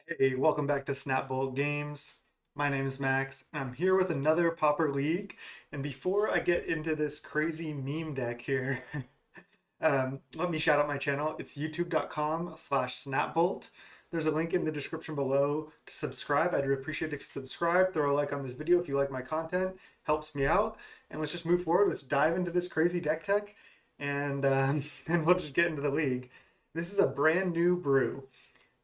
Hey, welcome back to Snapbolt Games. My name is Max, and I'm here with another Pauper League. And before I get into this crazy meme deck here, let me shout out my channel. It's youtube.com/snapbolt. There's a link in the description below to subscribe. I'd appreciate if you subscribe, throw a like on this video if you like my content, helps me out. And let's just move forward. Let's dive into this crazy deck tech, and and we'll just get into the league. This is a brand new brew.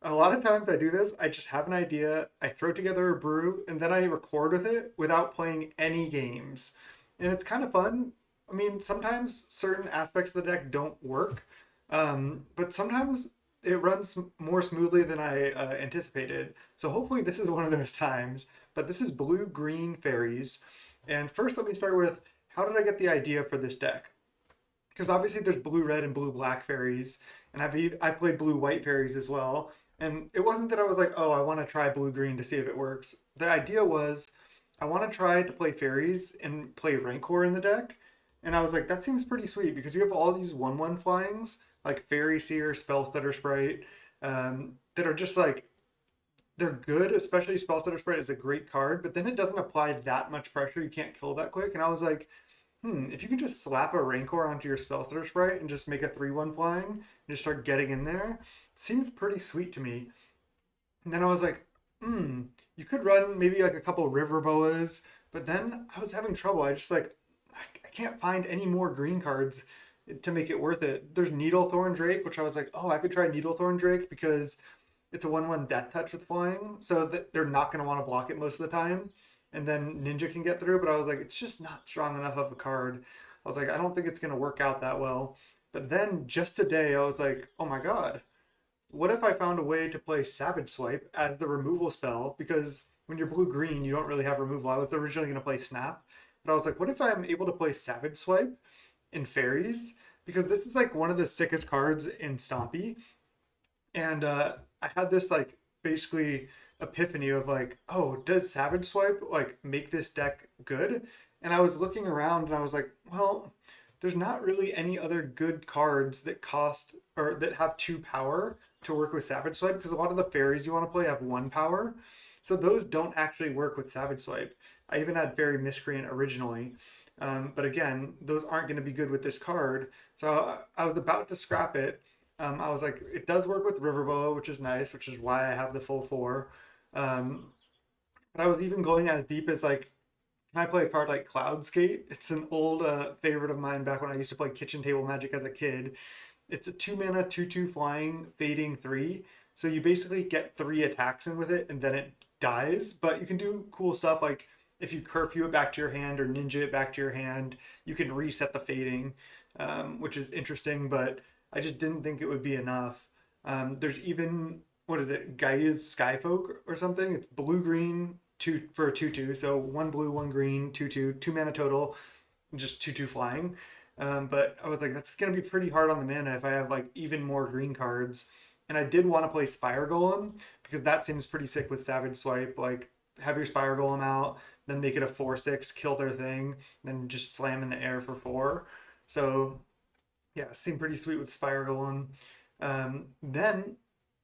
A lot of times I do this, I just have an idea, I throw together a brew, and then I record with it without playing any games. And it's kind of fun. I mean, sometimes certain aspects of the deck don't work, but sometimes it runs more smoothly than I anticipated. So hopefully this is one of those times. But this is blue-green fairies. And first let me start with, how did I get the idea for this deck? Because obviously there's blue-red and blue-black fairies, and I played blue-white fairies as well. And it wasn't that I was like, oh, I want to try blue-green to see if it works. The idea was I want to try to play fairies and play Rancor in the deck. And I was like, that seems pretty sweet because you have all these 1/1 flyings, like Fairy Seer, Spellstutter Sprite, that are just like, they're good, especially Spellstutter Sprite is a great card, but then it doesn't apply that much pressure. You can't kill that quick. And I was like, if you can just slap a Rancor onto your Spellstutter Sprite and just make a 3/1 flying and just start getting in there, seems pretty sweet to me. And then I was like, you could run maybe like a couple River Boas, but then I was having trouble. I can't find any more green cards to make it worth it. There's Needlethorn Drake, which I was like, oh, I could try Needlethorn Drake because it's a 1/1 Death Touch with flying, so that they're not going to want to block it most of the time. And then Ninja can get through, but I was like, it's just not strong enough of a card. I was like, I don't think it's going to work out that well. But then just today, I was like, oh my god, what if I found a way to play Savage Swipe as the removal spell? Because when you're blue green, you don't really have removal. I was originally going to play Snap, but I was like, what if I'm able to play Savage Swipe in Fairies? Because this is like one of the sickest cards in Stompy. And I had this like basically epiphany of like, oh, does Savage Swipe like make this deck good? And I was looking around and I was like, well, there's not really any other good cards that cost or that have 2 power to work with Savage Swipe because a lot of the fairies you want to play have 1 power. So those don't actually work with Savage Swipe. I even had Fairy Miscreant originally. But again, those aren't going to be good with this card. So I was about to scrap it. I was like, it does work with Riverboa, which is nice, which is why I have the full 4. Um, but I was even going as deep as like, can I play a card like Cloudskate? It's an old favorite of mine back when I used to play kitchen table Magic as a kid. It's a 2 mana, 2/2 flying, fading 3. So you basically get 3 attacks in with it and then it dies. But you can do cool stuff like if you curfew it back to your hand or ninja it back to your hand, you can reset the fading, which is interesting, but I just didn't think it would be enough. There's even, what is it, Gaia's Skyfolk or something? It's blue green two for a 2/2. So 1 blue, 1 green, 2/2, 2 mana total, just 2/2 flying. But I was like, that's gonna be pretty hard on the mana if I have like even more green cards. And I did want to play Spire Golem because that seems pretty sick with Savage Swipe. Like have your Spire Golem out, then make it a 4/6, kill their thing, then just slam in the air for 4. So yeah, seemed pretty sweet with Spire Golem. Then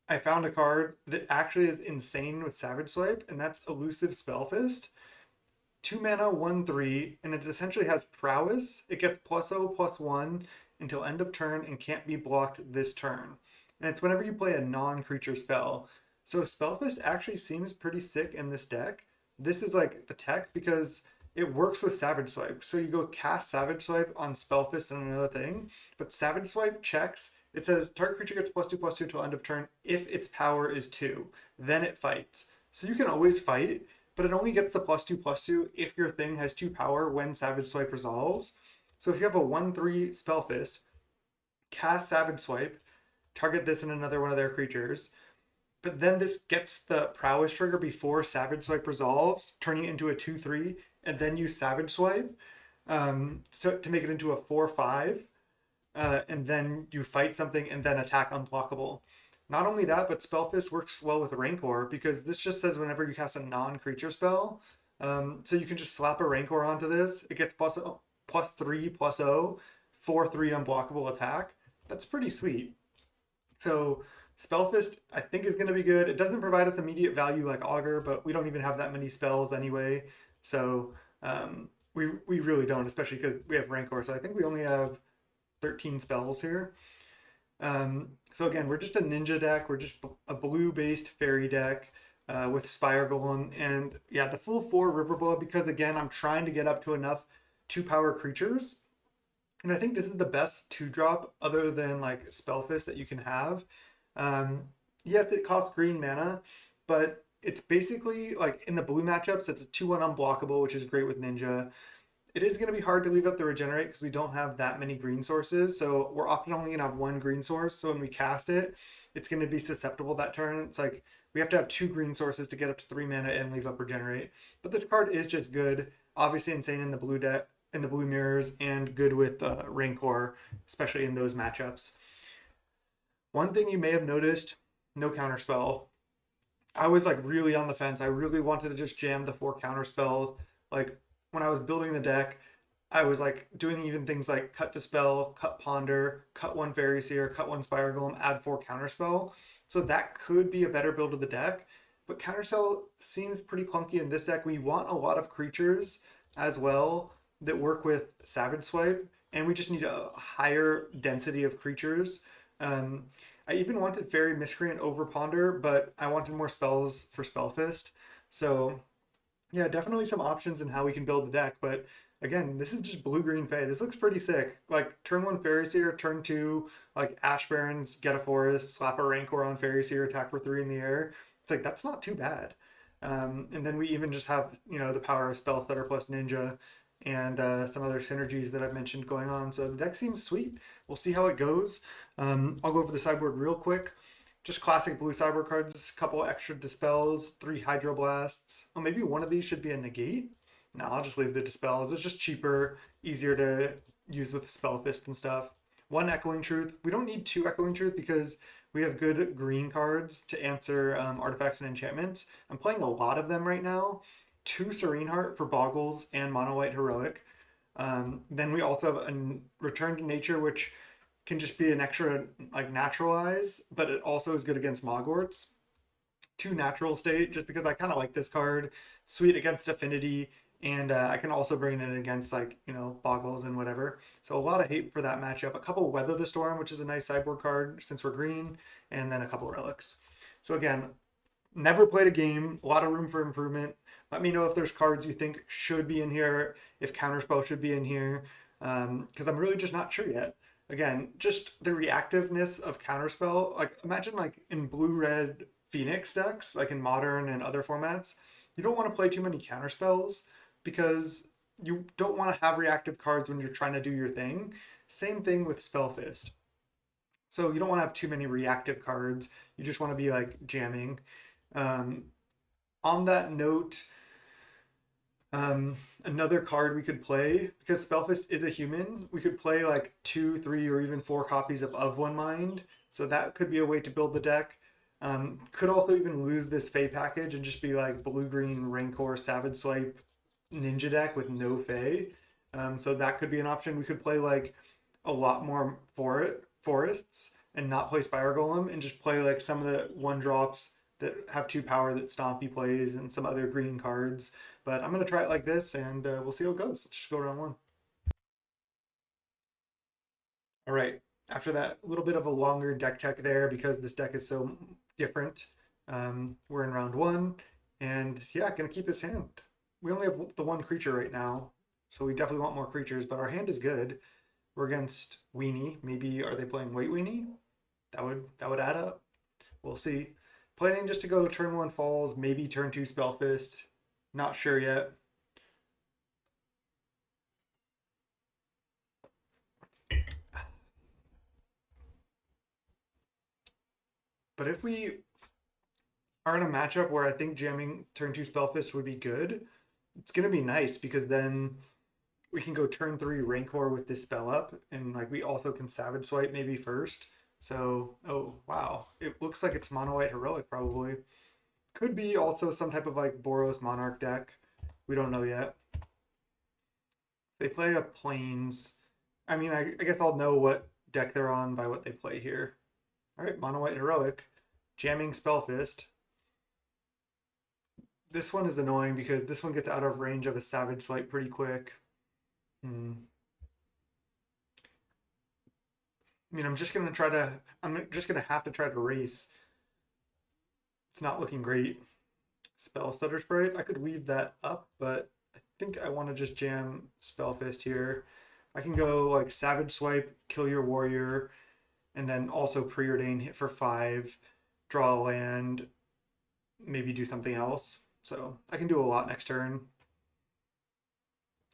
I found a card that actually is insane with Savage Swipe, and that's Elusive Spellfist. 2 mana, 1/3, and it essentially has prowess. It gets +0/+1 until end of turn and can't be blocked this turn. And it's whenever you play a non-creature spell. So Spellfist actually seems pretty sick in this deck. This is like the tech because it works with Savage Swipe. So you go cast Savage Swipe on Spellfist and another thing, but Savage Swipe checks. It says target creature gets +2/+2 till end of turn if its power is 2. Then it fights. So you can always fight, but it only gets the +2/+2 if your thing has 2 power when Savage Swipe resolves. So if you have a 1/3 Spellfist, cast Savage Swipe, target this and another one of their creatures, but then this gets the prowess trigger before Savage Swipe resolves, turning it into a 2/3, and then use Savage Swipe to make it into a 4/5, and then you fight something and then attack unblockable. Not only that, but Spellfist works well with Rancor because this just says whenever you cast a non-creature spell, so you can just slap a Rancor onto this. It gets +3/+0, 4/3 unblockable attack. That's pretty sweet. So Spellfist, I think, is going to be good. It doesn't provide us immediate value like Augur, but we don't even have that many spells anyway. So we really don't, especially because we have Rancor. So I think we only have 13 spells here. So again, we're just a ninja deck. We're just a blue-based fairy deck with Spire Golem. And yeah, the full 4 Riverboa, because again, I'm trying to get up to enough 2-power creatures. And I think this is the best 2-drop other than like Spellfist that you can have. Yes, it costs green mana, but it's basically like in the blue matchups, it's a 2-1 unblockable, which is great with Ninja. It is going to be hard to leave up the regenerate because we don't have that many green sources. So we're often only going to have 1 green source. So when we cast it, it's going to be susceptible that turn. It's like we have to have 2 green sources to get up to 3 mana and leave up regenerate. But this card is just good. Obviously insane in the blue deck, in the blue mirrors, and good with Rancor, especially in those matchups. One thing you may have noticed, no counterspell. I was like really on the fence. I really wanted to just jam the 4 counterspells. Like when I was building the deck, I was like doing even things like cut Dispel, cut Ponder, cut 1 Fairy Seer, cut 1 Spire Golem, add 4 counterspell. So that could be a better build of the deck. But counterspell seems pretty clunky in this deck. We want a lot of creatures as well that work with Savage Swipe, and we just need a higher density of creatures. I even wanted Fairy Miscreant over Ponder, but I wanted more spells for Spellfist. So yeah, definitely some options in how we can build the deck. But again, this is just blue-green Fae. This looks pretty sick. Like turn 1 Fairy Seer, turn 2 like Ash Barrens, get a Forest, slap a Rancor on Fairy Seer, attack for 3 in the air. It's like that's not too bad. And then we even just have the power of Spellstutter plus Ninja and some other synergies that I've mentioned going on. So the deck seems sweet. We'll see how it goes. I'll go over the sideboard real quick. Just classic blue sideboard cards, a couple extra dispels, 3 hydroblasts. Oh, maybe one of these should be a negate. No, I'll just leave the dispels. It's just cheaper, easier to use with the Spellfist and stuff. 1 echoing truth. We don't need 2 echoing truth because we have good green cards to answer artifacts and enchantments. I'm playing a lot of them right now. 2 Serene Heart for Boggles and Mono White Heroic. Then we also have a Return to Nature, which can just be an extra like naturalize, but it also is good against Mogwarts. 2 Natural State, just because I kind of like this card. Sweet against Affinity, and I can also bring it in against like Boggles and whatever. So a lot of hate for that matchup. A couple Weather the Storm, which is a nice sideboard card since we're green, and then a couple Relics. So again, never played a game. A lot of room for improvement. Let me know if there's cards you think should be in here, if Counterspell should be in here, because I'm really just not sure yet. Again, just the reactiveness of Counterspell. Like imagine like in blue-red Phoenix decks, like in Modern and other formats, you don't want to play too many Counterspells because you don't want to have reactive cards when you're trying to do your thing. Same thing with Spellfist. So you don't want to have too many reactive cards. You just want to be like jamming. On that note, another card we could play, because Spellfist is a human, we could play like 2, 3, or even 4 copies of One Mind. So that could be a way to build the deck. Could also even lose this Fae package and just be like blue-green Rancor Savage Swipe Ninja deck with no Fae. So that could be an option. We could play like a lot more forests and not play Spire Golem and just play like some of the 1-drops that have 2 power that Stompy plays and some other green cards. But I'm going to try it like this, and we'll see how it goes. Let's just go round 1. All right. After that little bit of a longer deck tech there, because this deck is so different, we're in round 1. And yeah, going to keep this hand. We only have the 1 creature right now, so we definitely want more creatures, but our hand is good. We're against Weenie. Maybe are they playing White Weenie? That would add up. We'll see. Planning just to go turn 1 Falls, maybe turn 2 Spellfist. Not sure yet. But if we are in a matchup where I think jamming turn 2 Spellfist would be good, it's going to be nice because then we can go turn 3 Rancor with this spell up, and like we also can Savage Swipe maybe first. So, oh wow, it looks like it's Mono White Heroic probably. Could be also some type of like Boros Monarch deck. We don't know yet. They play a Plains. I mean, I guess I'll know what deck they're on by what they play here. All right, mono white heroic, jamming Spellfist. This one is annoying because this one gets out of range of a Savage Swipe pretty quick. I mean, I'm just gonna have to try to race. It's not looking great. Spell Stutter Sprite. I could leave that up, but I think I want to just jam Spellfist here. I can go like Savage Swipe, kill your warrior, and then also Preordain, hit for 5, draw a land, maybe do something else. So I can do a lot next turn.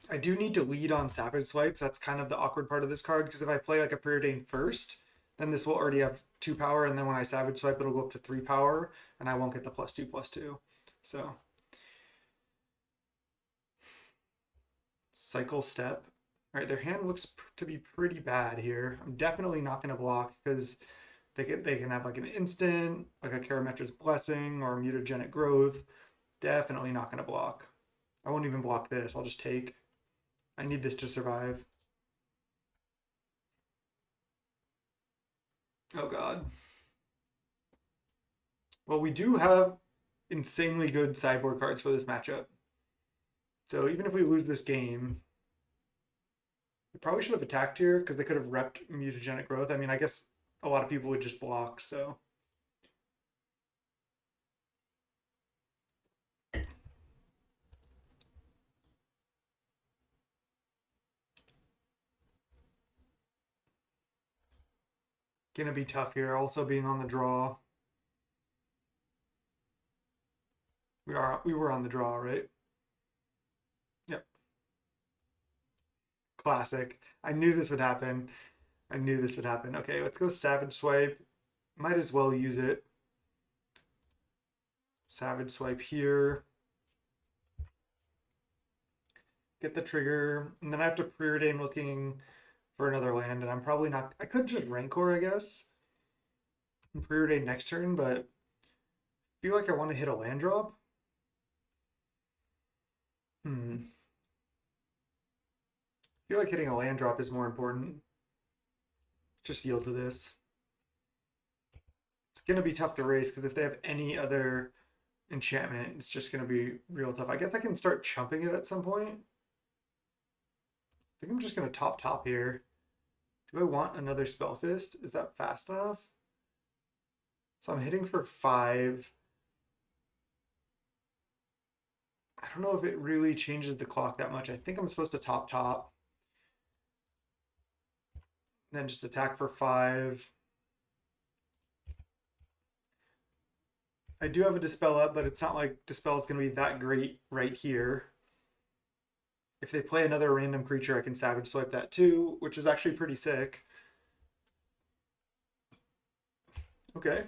I do need to lead on Savage Swipe. That's kind of the awkward part of this card, because if I play like a Preordain first, then this will already have 2 power, and then when I Savage Swipe, it'll go up to 3 power, and I won't get the +2/+2. So cycle step. All right, their hand looks to be pretty bad here. I'm definitely not going to block because they can have like an instant, like a Karametra's Blessing or Mutagenic Growth. Definitely not going to block. I won't even block this. I'll just take. I need this to survive. Oh god. Well, we do have insanely good sideboard cards for this matchup. So even if we lose this game, we probably should have attacked here because they could have repped Mutagenic Growth. I mean, I guess a lot of people would just block, so. Gonna be tough here, also being on the draw. We were on the draw, right? Yep. Classic. I knew this would happen. I knew this would happen. Okay, let's go Savage Swipe. Might as well use it. Savage Swipe here. Get the trigger, and then I have to preordain looking for another land, and I'm probably not. I could just Rancor, I guess, and preordain next turn, but I feel like I want to hit a land drop. I feel like hitting a land drop is more important. Just yield to this. It's going to be tough to race because if they have any other enchantment, it's just going to be real tough. I guess I can start chumping it at some point. I think I'm just going to top here. Do I want another Spellfist? Is that fast enough? So I'm hitting for 5. I don't know if it really changes the clock that much. I think I'm supposed to top. And then just attack for 5. I do have a Dispel up, but it's not like Dispel is going to be that great right here. If they play another random creature, I can Savage Swipe that too, which is actually pretty sick. Okay.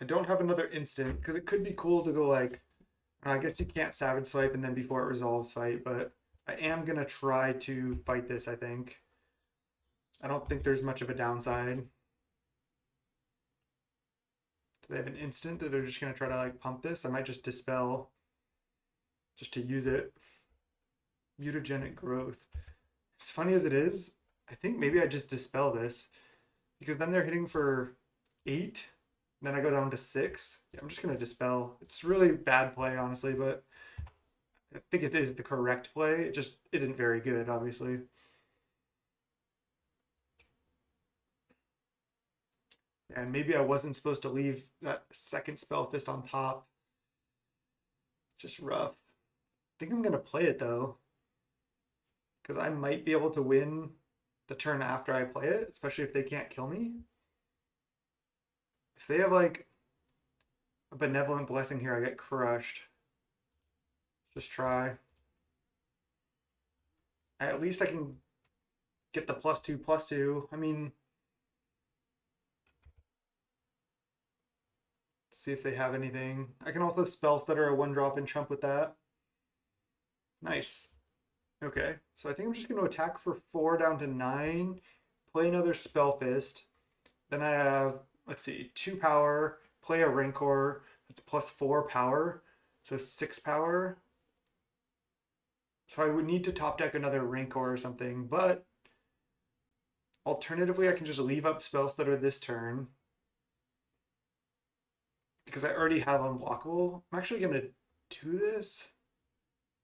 I don't have another instant, because it could be cool to go like, I guess you can't Savage Swipe and then before it resolves fight, but I am going to try to fight this, I think. I don't think there's much of a downside. Do they have an instant that they're just going to try to like pump this? I might just Dispel just to use it. Mutagenic Growth. As funny as it is, I think maybe I just Dispel this because then they're hitting for 8. Then I go down to 6. Yeah, I'm just going to Dispel. It's really bad play, honestly, but I think it is the correct play. It just isn't very good, obviously. And maybe I wasn't supposed to leave that second Spellfist on top. Just rough. I think I'm going to play it, though. Because I might be able to win the turn after I play it, especially if they can't kill me. If they have, like, a Benevolent Blessing here, I get crushed. Just try. At least I can get the +2/+2. I mean, see if they have anything. I can also Spell Stutter a 1-drop and chump with that. Nice. Okay, so I think I'm just going to attack for 4 down to 9, play another Spellfist. Then I have, let's see, 2 power, play a Rancor, that's +4 power, so 6 power. So I would need to top deck another Rancor or something, but Alternatively, I can just leave up spells that are this turn because I already have unblockable. I'm actually going to do this.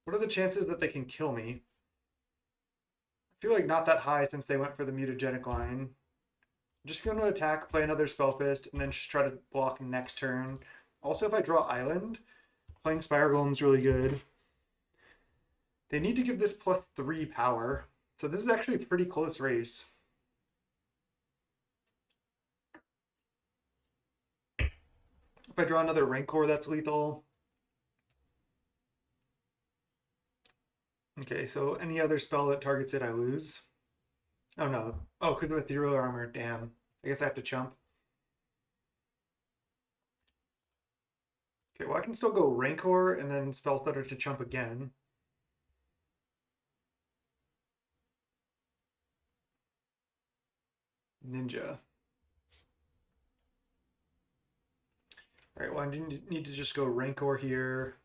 What are the chances that they can kill me? I feel like not that high since they went for the mutagenic line. I'm just going to attack, play another Spellfist, and then just try to block next turn. Also, if I draw Island, playing Spire Golem's really good. They need to give this +3 power. So this is actually a pretty close race. If I draw another Rancor, that's lethal. Okay, so any other spell that targets it, I lose. Oh no. Oh, because of Ethereal Armor. Damn. I guess I have to chump. Okay, well I can still go Rancor and then Spell Stutter to chump again. Ninja. Alright, well I need to just go Rancor here.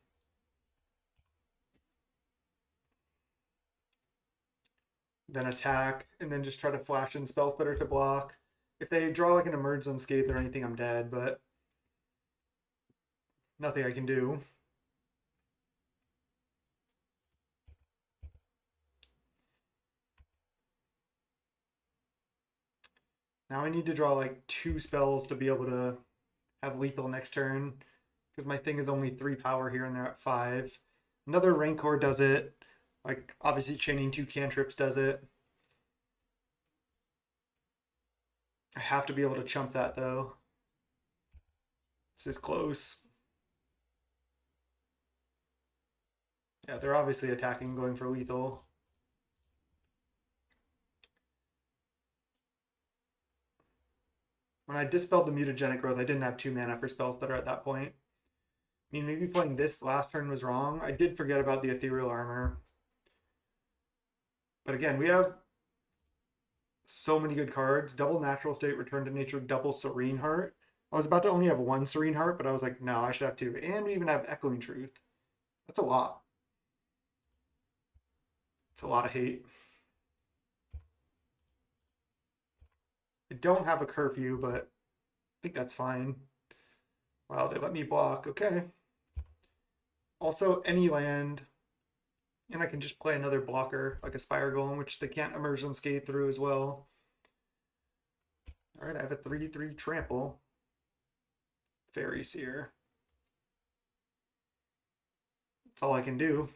Then attack, and then just try to flash in Spell Stutter to block. If they draw like an Emerge Unscathed or anything, I'm dead, but nothing I can do. Now I need to draw like 2 spells to be able to have lethal next turn because my thing is only 3 power here and they're at 5. Another Rancor does it. Like obviously chaining 2 cantrips does it. I have to be able to chump that though. This is close. Yeah, they're obviously attacking, going for lethal. When I dispelled the mutagenic growth, I didn't have 2 mana for spells that are at that point. I mean, maybe playing this last turn was wrong. I did forget about the Ethereal Armor. But again, we have so many good cards. Double Natural State, Return to Nature, double Serene Heart. I was about to only have 1 Serene Heart, but I was like, no, I should have 2. And we even have Echoing Truth. That's a lot. It's a lot of hate. I don't have a curfew, but I think that's fine. Wow, they let me block. Okay. Also, any land, and I can just play another blocker, like a Spire Golem, which they can't Immersion Skate through as well. All right, I have a 3/3 trample. Faeries here. That's all I can do.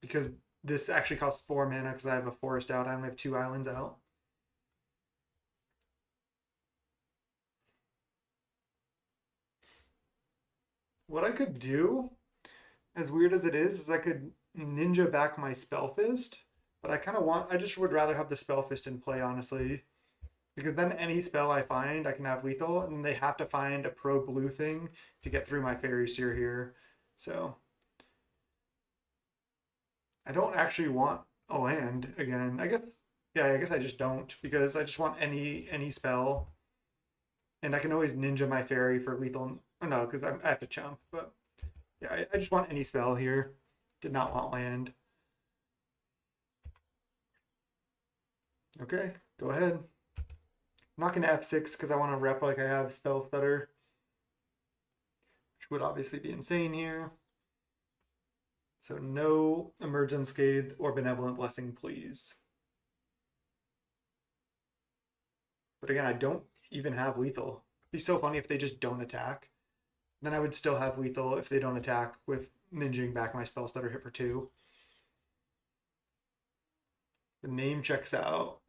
Because this actually costs 4 mana because I have a forest out. I only have 2 islands out. What I could do, as weird as it is I could ninja back my Spellfist, but I just would rather have the Spellfist in play, honestly. Because then any spell I find, I can have lethal, and they have to find a pro blue thing to get through my Fairy Seer here. So I don't actually want a land again. I guess I just don't, because I just want any spell. And I can always ninja my fairy for lethal. Oh no, because I have to chump. But yeah, I just want any spell here. Did not want land. Okay, go ahead. I'm not going to F6 because I want to rep like I have Spell Stutter, which would obviously be insane here. So no Emergent Scathe or Benevolent Blessing, please. But again, I don't even have lethal. It'd be so funny if they just don't attack. Then I would still have lethal if they don't attack with ninjing back my Spell Stutter hit for 2. The name checks out.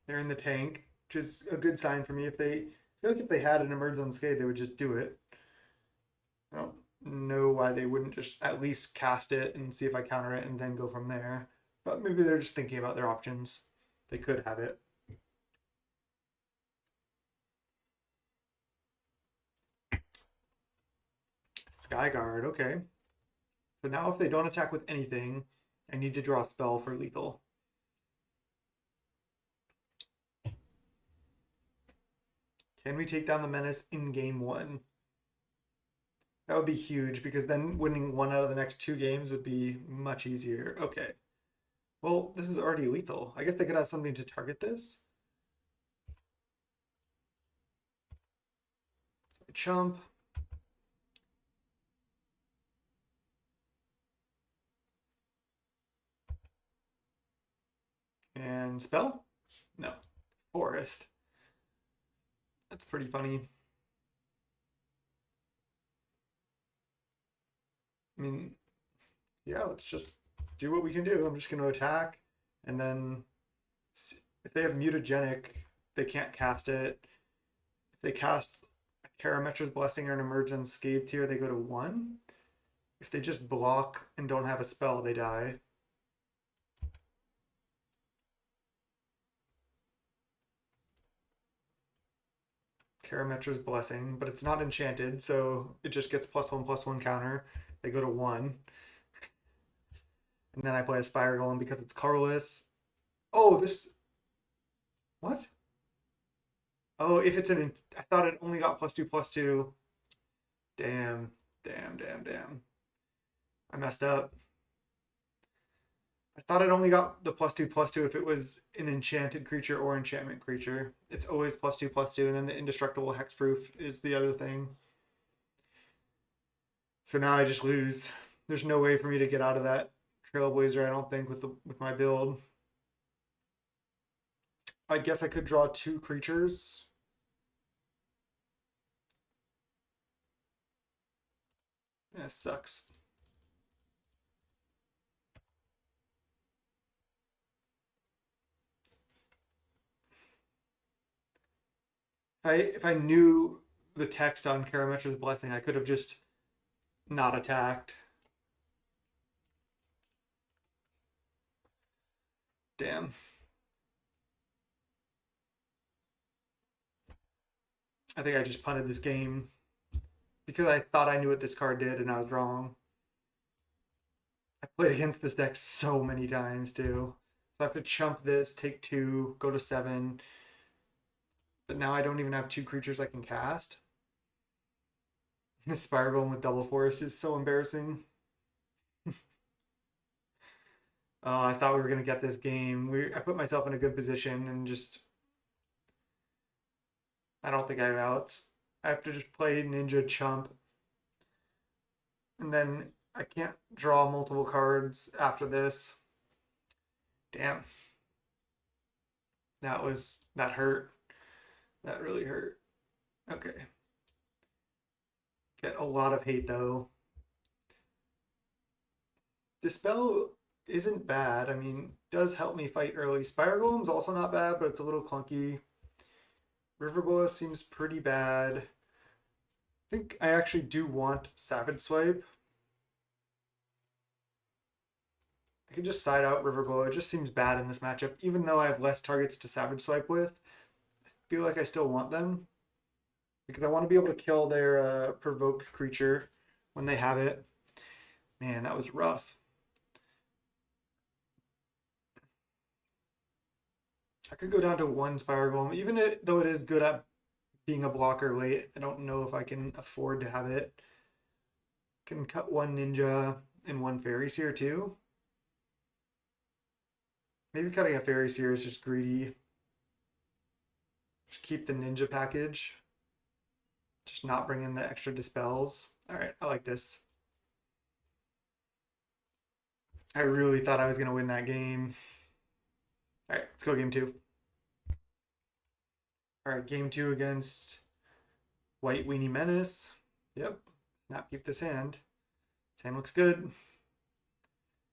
They're in the tank, which is a good sign for me. I feel like if they had an Emergent Scathe, they would just do it. I don't know why they wouldn't just at least cast it and see if I counter it and then go from there. But maybe they're just thinking about their options. They could have it. Skyguard, okay. So now if they don't attack with anything, I need to draw a spell for lethal. Can we take down the menace in game 1? That would be huge because then winning one out of the next two games would be much easier. Okay. Well, this is already lethal. I guess they could have something to target this. Chump. And spell? No. Forest. That's pretty funny. I mean, yeah, let's just do what we can do. I'm just going to attack, and then if they have mutagenic, they can't cast it. If they cast a Karametra's Blessing or an Emergence Scathed here, they go to 1. If they just block and don't have a spell, they die. Karametra's Blessing, but it's not enchanted, so it just gets +1/+1 counter. They go to 1. And then I play a Spire Golem because it's colorless. Oh, this... What? Oh, if it's an... I thought it only got +2/+2. Damn. I messed up. I thought it only got the +2/+2 if it was an enchanted creature or enchantment creature. It's always +2/+2, and then the indestructible hexproof is the other thing. So now I just lose. There's no way for me to get out of that Trailblazer, I don't think, with my build. I guess I could draw 2 creatures. That sucks. If I knew the text on Karametra's Blessing, I could have just not attacked. Damn. I think I just punted this game because I thought I knew what this card did and I was wrong. I played against this deck so many times too. So I have to chump this, take 2, go to 7. But now I don't even have 2 creatures I can cast. This Spire Golem with Double Forest is so embarrassing. I thought we were going to get this game. I put myself in a good position and just... I don't think I have outs. I have to just play Ninja Chump. And then I can't draw multiple cards after this. Damn. That hurt. That really hurt. Okay. Get a lot of hate though. Dispel isn't bad. I mean, does help me fight early. Spire Golem's also not bad, but it's a little clunky. Riverboa seems pretty bad. I think I actually do want Savage Swipe. I could just side out Riverboa. It just seems bad in this matchup. Even though I have less targets to Savage Swipe with, I feel like I still want them. Because I want to be able to kill their provoke creature when they have it. Man, that was rough. I could go down to 1 Spire Golem. Even though it is good at being a blocker late, I don't know if I can afford to have it. Can cut 1 Ninja and 1 Faeries here too. Maybe cutting a Faeries here is just greedy. Just keep the Ninja package. Just not bring in the extra dispels. Alright, I like this. I really thought I was going to win that game. Alright, let's go game 2. Alright, game 2 against White Weenie Menace. Yep, not keep this hand. This hand looks good.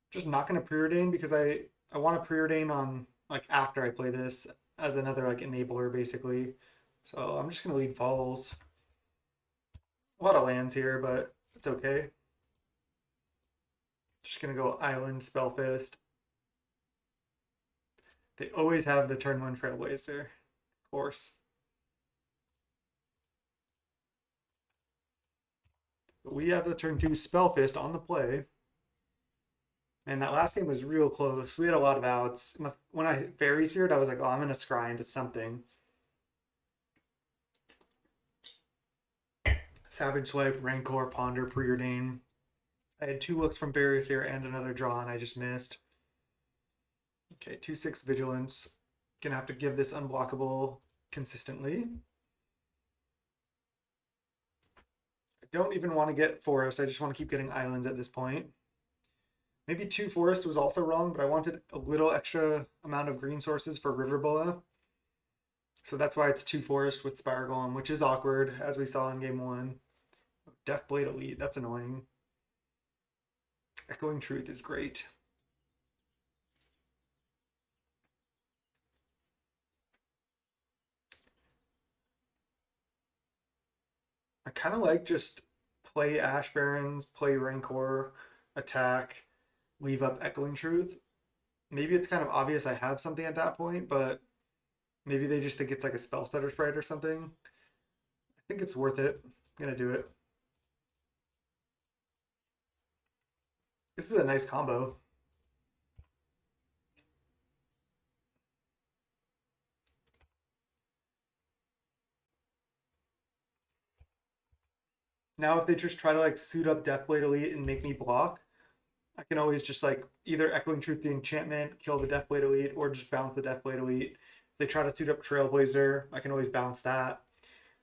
Just not going to preordain because I want to preordain on like after I play this as another like enabler basically. So I'm just going to lead falls. A lot of lands here, but it's okay. Just going to go Island Spellfist. They always have the turn 1 Trailblazer, of course. But we have the turn 2 Spellfist on the play. And that last game was real close. We had a lot of outs. When I Faeries here, I was like, oh, I'm going to scry into something. Savage Swipe, Rancor, Ponder, Preordain. I had 2 looks from Faeries here and another draw, and I just missed. Okay, 2/6 Vigilance. Gonna have to give this unblockable consistently. I don't even want to get Forest. I just want to keep getting islands at this point. Maybe 2 Forest was also wrong, but I wanted a little extra amount of green sources for River Boa. So that's why it's 2 Forest with Spire Golem, which is awkward, as we saw in game 1. Deathblade Elite, that's annoying. Echoing Truth is great. I kind of like just play Ash Barrens, play Rancor, attack, leave up Echoing Truth. Maybe it's kind of obvious I have something at that point, but maybe they just think it's like a spell stutter sprite or something. I think it's worth it. I'm gonna do it. This is a nice combo. Now if they just try to like suit up Deathblade Elite and make me block, I can always just like either Echoing Truth the enchantment, kill the Deathblade Elite, or just bounce the Deathblade Elite. If they try to suit up Trailblazer, I can always bounce that.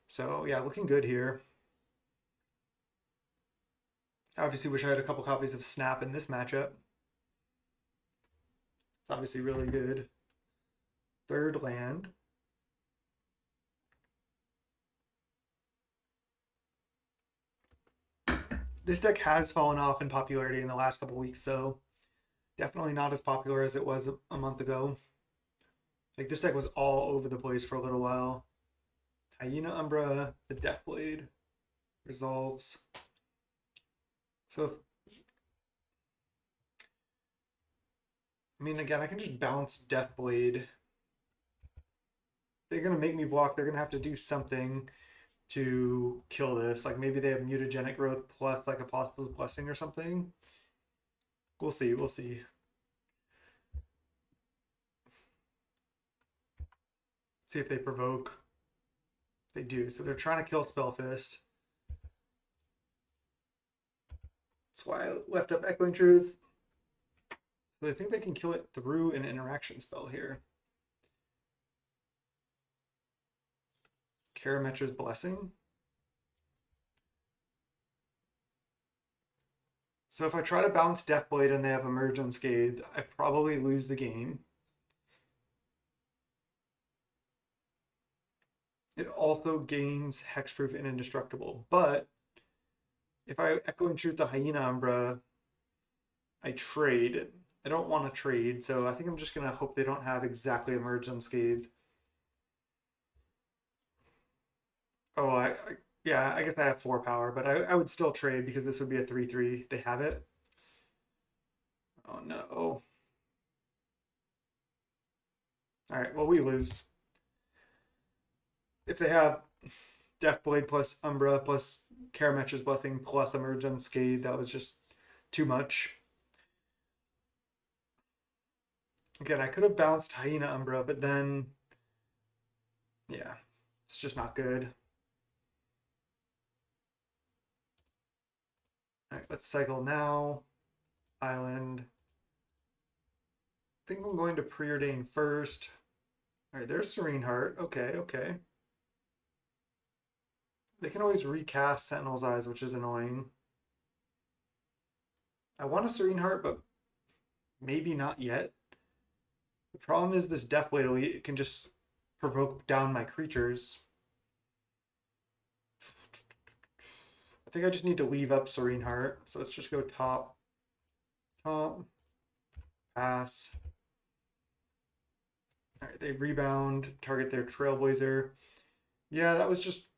So yeah, looking good here. I obviously wish I had a couple copies of Snap in this matchup. It's obviously really good. 3rd land. This deck has fallen off in popularity in the last couple weeks, though. Definitely not as popular as it was a month ago. Like, this deck was all over the place for a little while. Hyena Umbra, the Deathblade, resolves. So, I mean, again, I can just bounce Deathblade. They're going to make me block. They're going to have to do something to kill this. Like, maybe they have mutagenic growth plus, like, Apostle's Blessing or something. We'll see. We'll see. See if they provoke. They do. So they're trying to kill Spellfist. That's why I left up Echoing Truth. So they think they can kill it through an interaction spell here. Karametra's Blessing. So if I try to bounce Deathblade and they have Emerge Unscathed, I probably lose the game. It also gains Hexproof and Indestructible. But if I Echoing Truth the Hyena Umbra, I trade. I don't want to trade, so I think I'm just going to hope they don't have exactly Emerge Unscathed. Oh, yeah, I guess I have 4 power, but I would still trade because this would be a 3/3. They have it. Oh no. Alright, well, we lose. If they have Deathblade plus Umbra plus Karametra's Blessing plus Emerge Unscathed, that was just too much. Again, I could have bounced Hyena Umbra, but then, yeah, it's just not good. All right, let's cycle now. Island. I think I'm going to Preordain first. All right, there's Serene Heart. Okay, okay. They can always recast Sentinel's Eyes, which is annoying. I want a Serene Heart, but maybe not yet. The problem is this Deathblade Elite can just provoke down my creatures. I think I just need to leave up Serene Heart. So let's just go top, pass. All right, they rebound, target their Trailblazer. Yeah, that was just,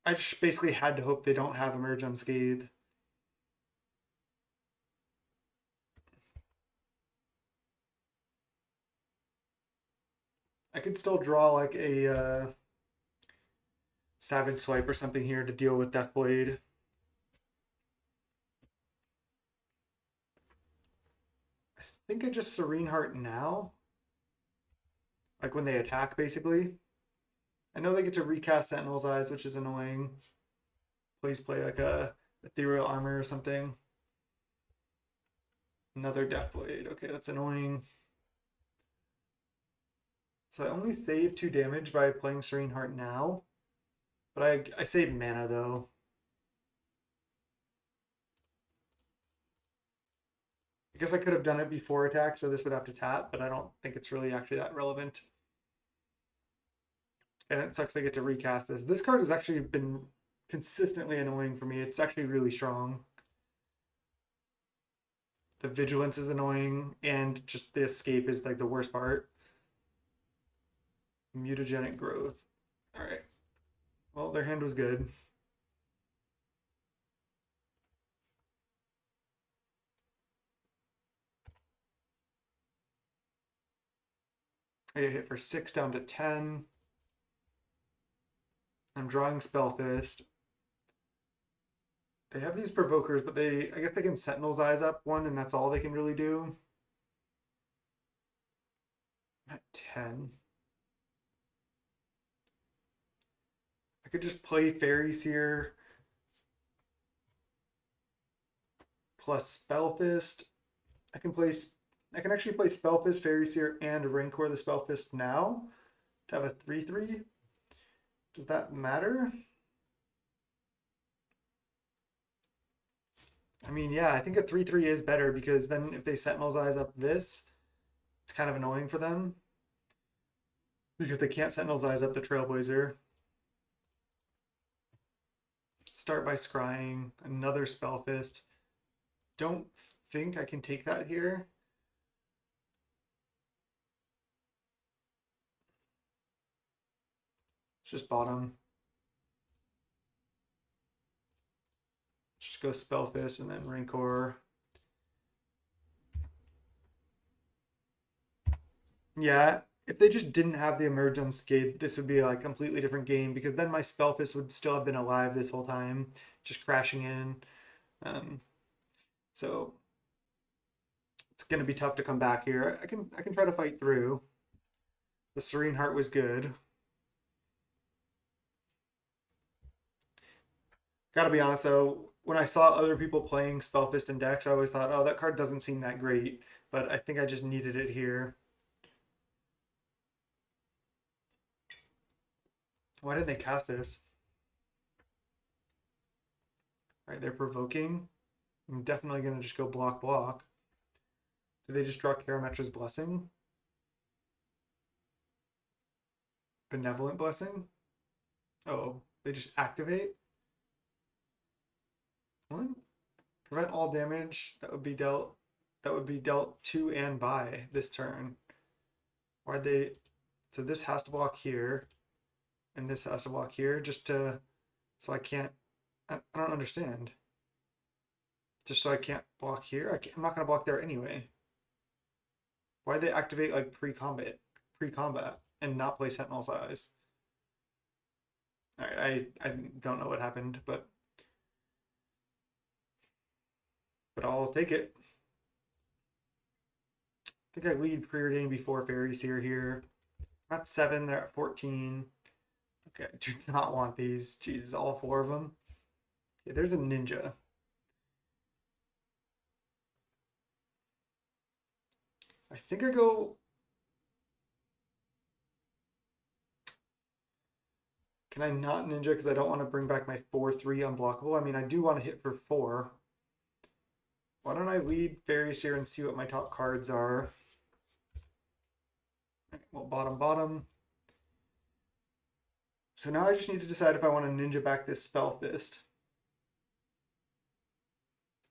I just basically had to hope they don't have Emerge Unscathed. I could still draw like a Savage Swipe or something here to deal with Deathblade. I think I just Serene Heart now. Like when they attack, basically. I know they get to recast Sentinel's Eyes, which is annoying. please play like a ethereal armor or something. Another Deathblade. Okay, that's annoying. So I only save 2 damage by playing Serene Heart now. But I save mana though. I guess I could have done it before attack, so this would have to tap, but I don't think it's really actually that relevant. And it sucks they get to recast this. This card has actually been consistently annoying for me. It's actually really strong. The vigilance is annoying, and just the escape is like the worst part. Mutagenic growth. All right. Well, their hand was good. I get hit for 6 down to 10. I'm drawing Spellfist. They have these provokers, but I guess they can Sentinel's Eyes up one, and that's all they can really do. I'm at 10. I could just play Faeries here. Plus Spellfist. I can actually play Spellfist, Faeries here, and Rancor the Spellfist now to have a 3/3. Does that matter? I mean, yeah, I think a 3/3 is better because then if they Sentinel's Eyes up this, it's kind of annoying for them. Because they can't Sentinel's Eyes up the Trailblazer. Start by scrying, another Spellfist. Don't think I can take that here. It's just bottom. Just go Spellfist and then Rancor. Yeah, if they just didn't have the Emerge Unscathed, this would be like a completely different game because then my Spellfist would still have been alive this whole time, just crashing in. So it's going to be tough to come back here. I can try to fight through. The Serene Heart was good. Gotta be honest though, when I saw other people playing Spellfist in decks, I always thought, oh, that card doesn't seem that great. But I think I just needed it here. Why didn't they cast this? All right, they're provoking. I'm definitely going to just go block, block. Did they just draw Karametra's Blessing? Benevolent Blessing? Oh, they just activate? What? Prevent all damage that would be dealt to and by this turn. Why'd they... So this has to block here. And this has to block here just to... So I can't... I don't understand. Just so I can't block here? I'm not going to block there anyway. Why'd they activate like pre-combat and not play Sentinel's Eyes? Alright, I don't know what happened, but I'll take it. I think I lead preordained before Faeries here. I'm at 7, they're at 14. Okay, I do not want these. Jesus, all 4 of them. Okay, there's a ninja. I think I go... Can I not ninja because I don't want to bring back my 4/3 unblockable? I mean, I do want to hit for 4. Why don't I lead Faeries here and see what my top cards are? Right, well, bottom. So now I just need to decide if I want to ninja back this Spellfist.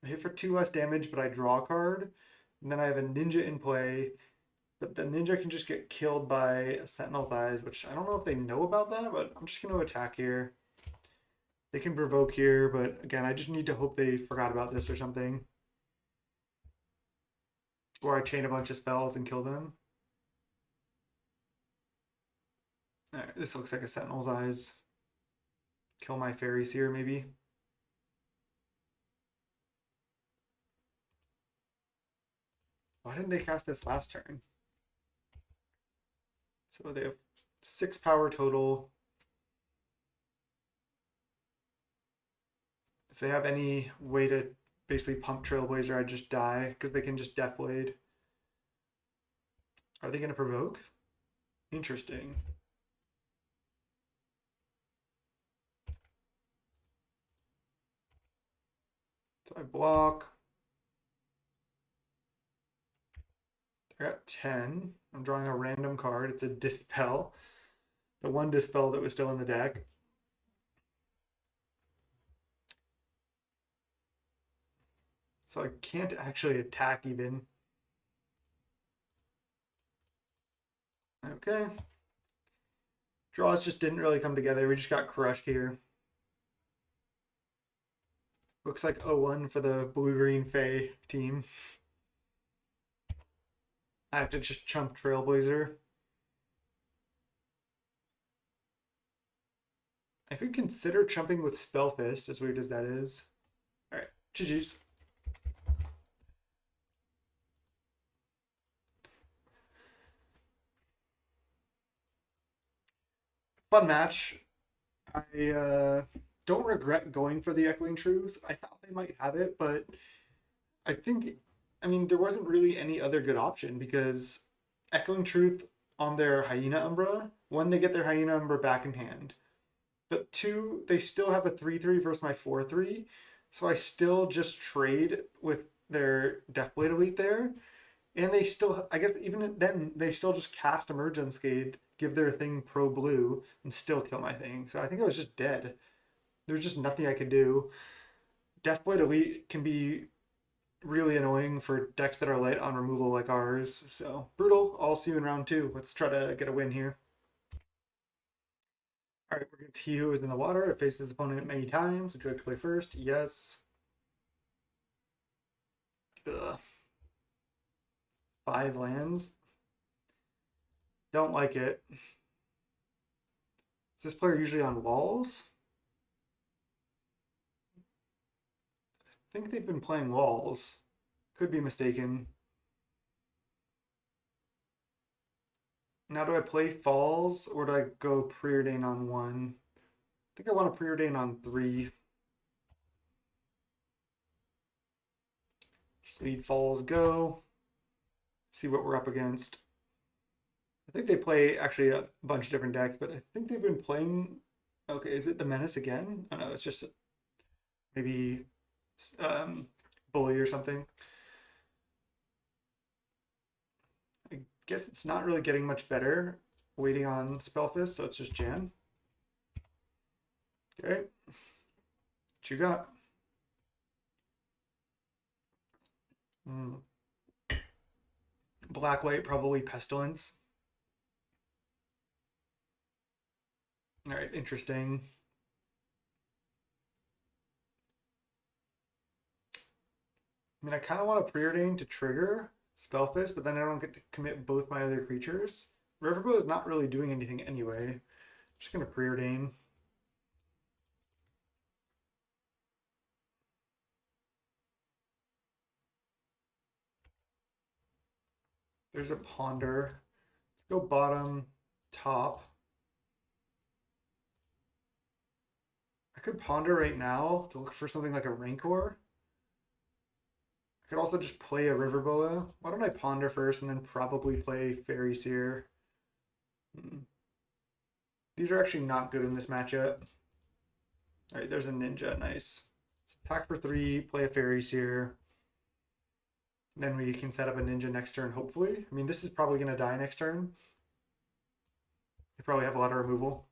I hit for 2 less damage, but I draw a card. And then I have a ninja in play. But the ninja can just get killed by a Sentinel's Eyes, which I don't know if they know about that, but I'm just going to attack here. They can provoke here, but again, I just need to hope they forgot about this or something. Or I chain a bunch of spells and kill them. Alright, this looks like a Sentinel's Eyes. Kill my Faeries here, maybe. Why didn't they cast this last turn? So they have 6 power total. If they have any way to basically pump Trailblazer, I'd just die because they can just Deathblade. Are they going to provoke? Interesting. So I block. I got 10. I'm drawing a random card. It's a Dispel. The one Dispel that was still in the deck. So I can't actually attack even. Okay. Draws just didn't really come together. We just got crushed here. Looks like 0-1 for the blue-green Fae team. I have to just chump Trailblazer. I could consider chumping with Spellfist, as weird as that is. Alright, GG's. Fun match. I don't regret going for the Echoing Truth. I thought they might have it, but I think, I mean, there wasn't really any other good option because Echoing Truth on their Hyena Umbra, one, they get their Hyena Umbra back in hand. But two, they still have a 3-3 versus my 4-3. So I still just trade with their Deathblade Elite there. And they still, I guess even then, they still just cast Emerge Unscathed, give their thing pro blue, and still kill my thing. So I think I was just dead. There was just nothing I could do. Deathblade Elite can be really annoying for decks that are light on removal like ours. So brutal. I'll see you in round 2. Let's try to get a win here. All right, we're against He Who Is in the Water. It faces his opponent many times. Would you like to play first? Yes. Ugh. 5 lands. Don't like it. Is this player usually on walls? I think they've been playing walls. Could be mistaken. Now do I play Falls or do I go Preordain on 1? I think I want to Preordain on 3. Just leave Falls go. See what we're up against. I think they play actually a bunch of different decks, but I think they've been playing. Okay, is it the Menace again? Oh no, it's just maybe Bully or something. I guess it's not really getting much better waiting on Spellfist, so it's just Jan. Okay. What you got? Black, white, probably Pestilence. All right, interesting. I mean, I kind of want to Preordain to trigger Spellfist, but then I don't get to commit both my other creatures. Riverbow is not really doing anything anyway. I'm just going to Preordain. There's a Ponder. Let's go bottom, top. I could Ponder right now to look for something like a Rancor. I could also just play a Riverboa. Why don't I Ponder first and then probably play Faeries here? These are actually not good in this matchup. All right, there's a Ninja. Nice. Let's attack for 3, play a Faeries here. Then we can set up a Ninja next turn, hopefully. I mean, this is probably going to die next turn. They probably have a lot of removal.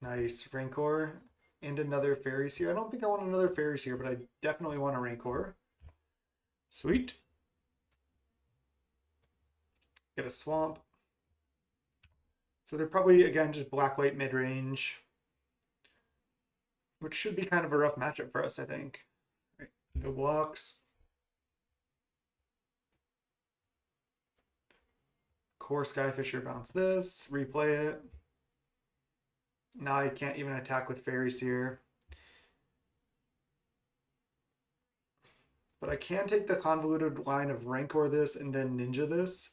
Nice. Rancor. And another Faeries here. I don't think I want another Faeries here, but I definitely want a Rancor. Sweet. Get a Swamp. So they're probably, again, just black-white mid-range. Which should be kind of a rough matchup for us, I think. Right. No blocks. Core Skyfisher, bounce this. Replay it. Now I can't even attack with Faeries here. But I can take the convoluted line of Rancor this and then Ninja this.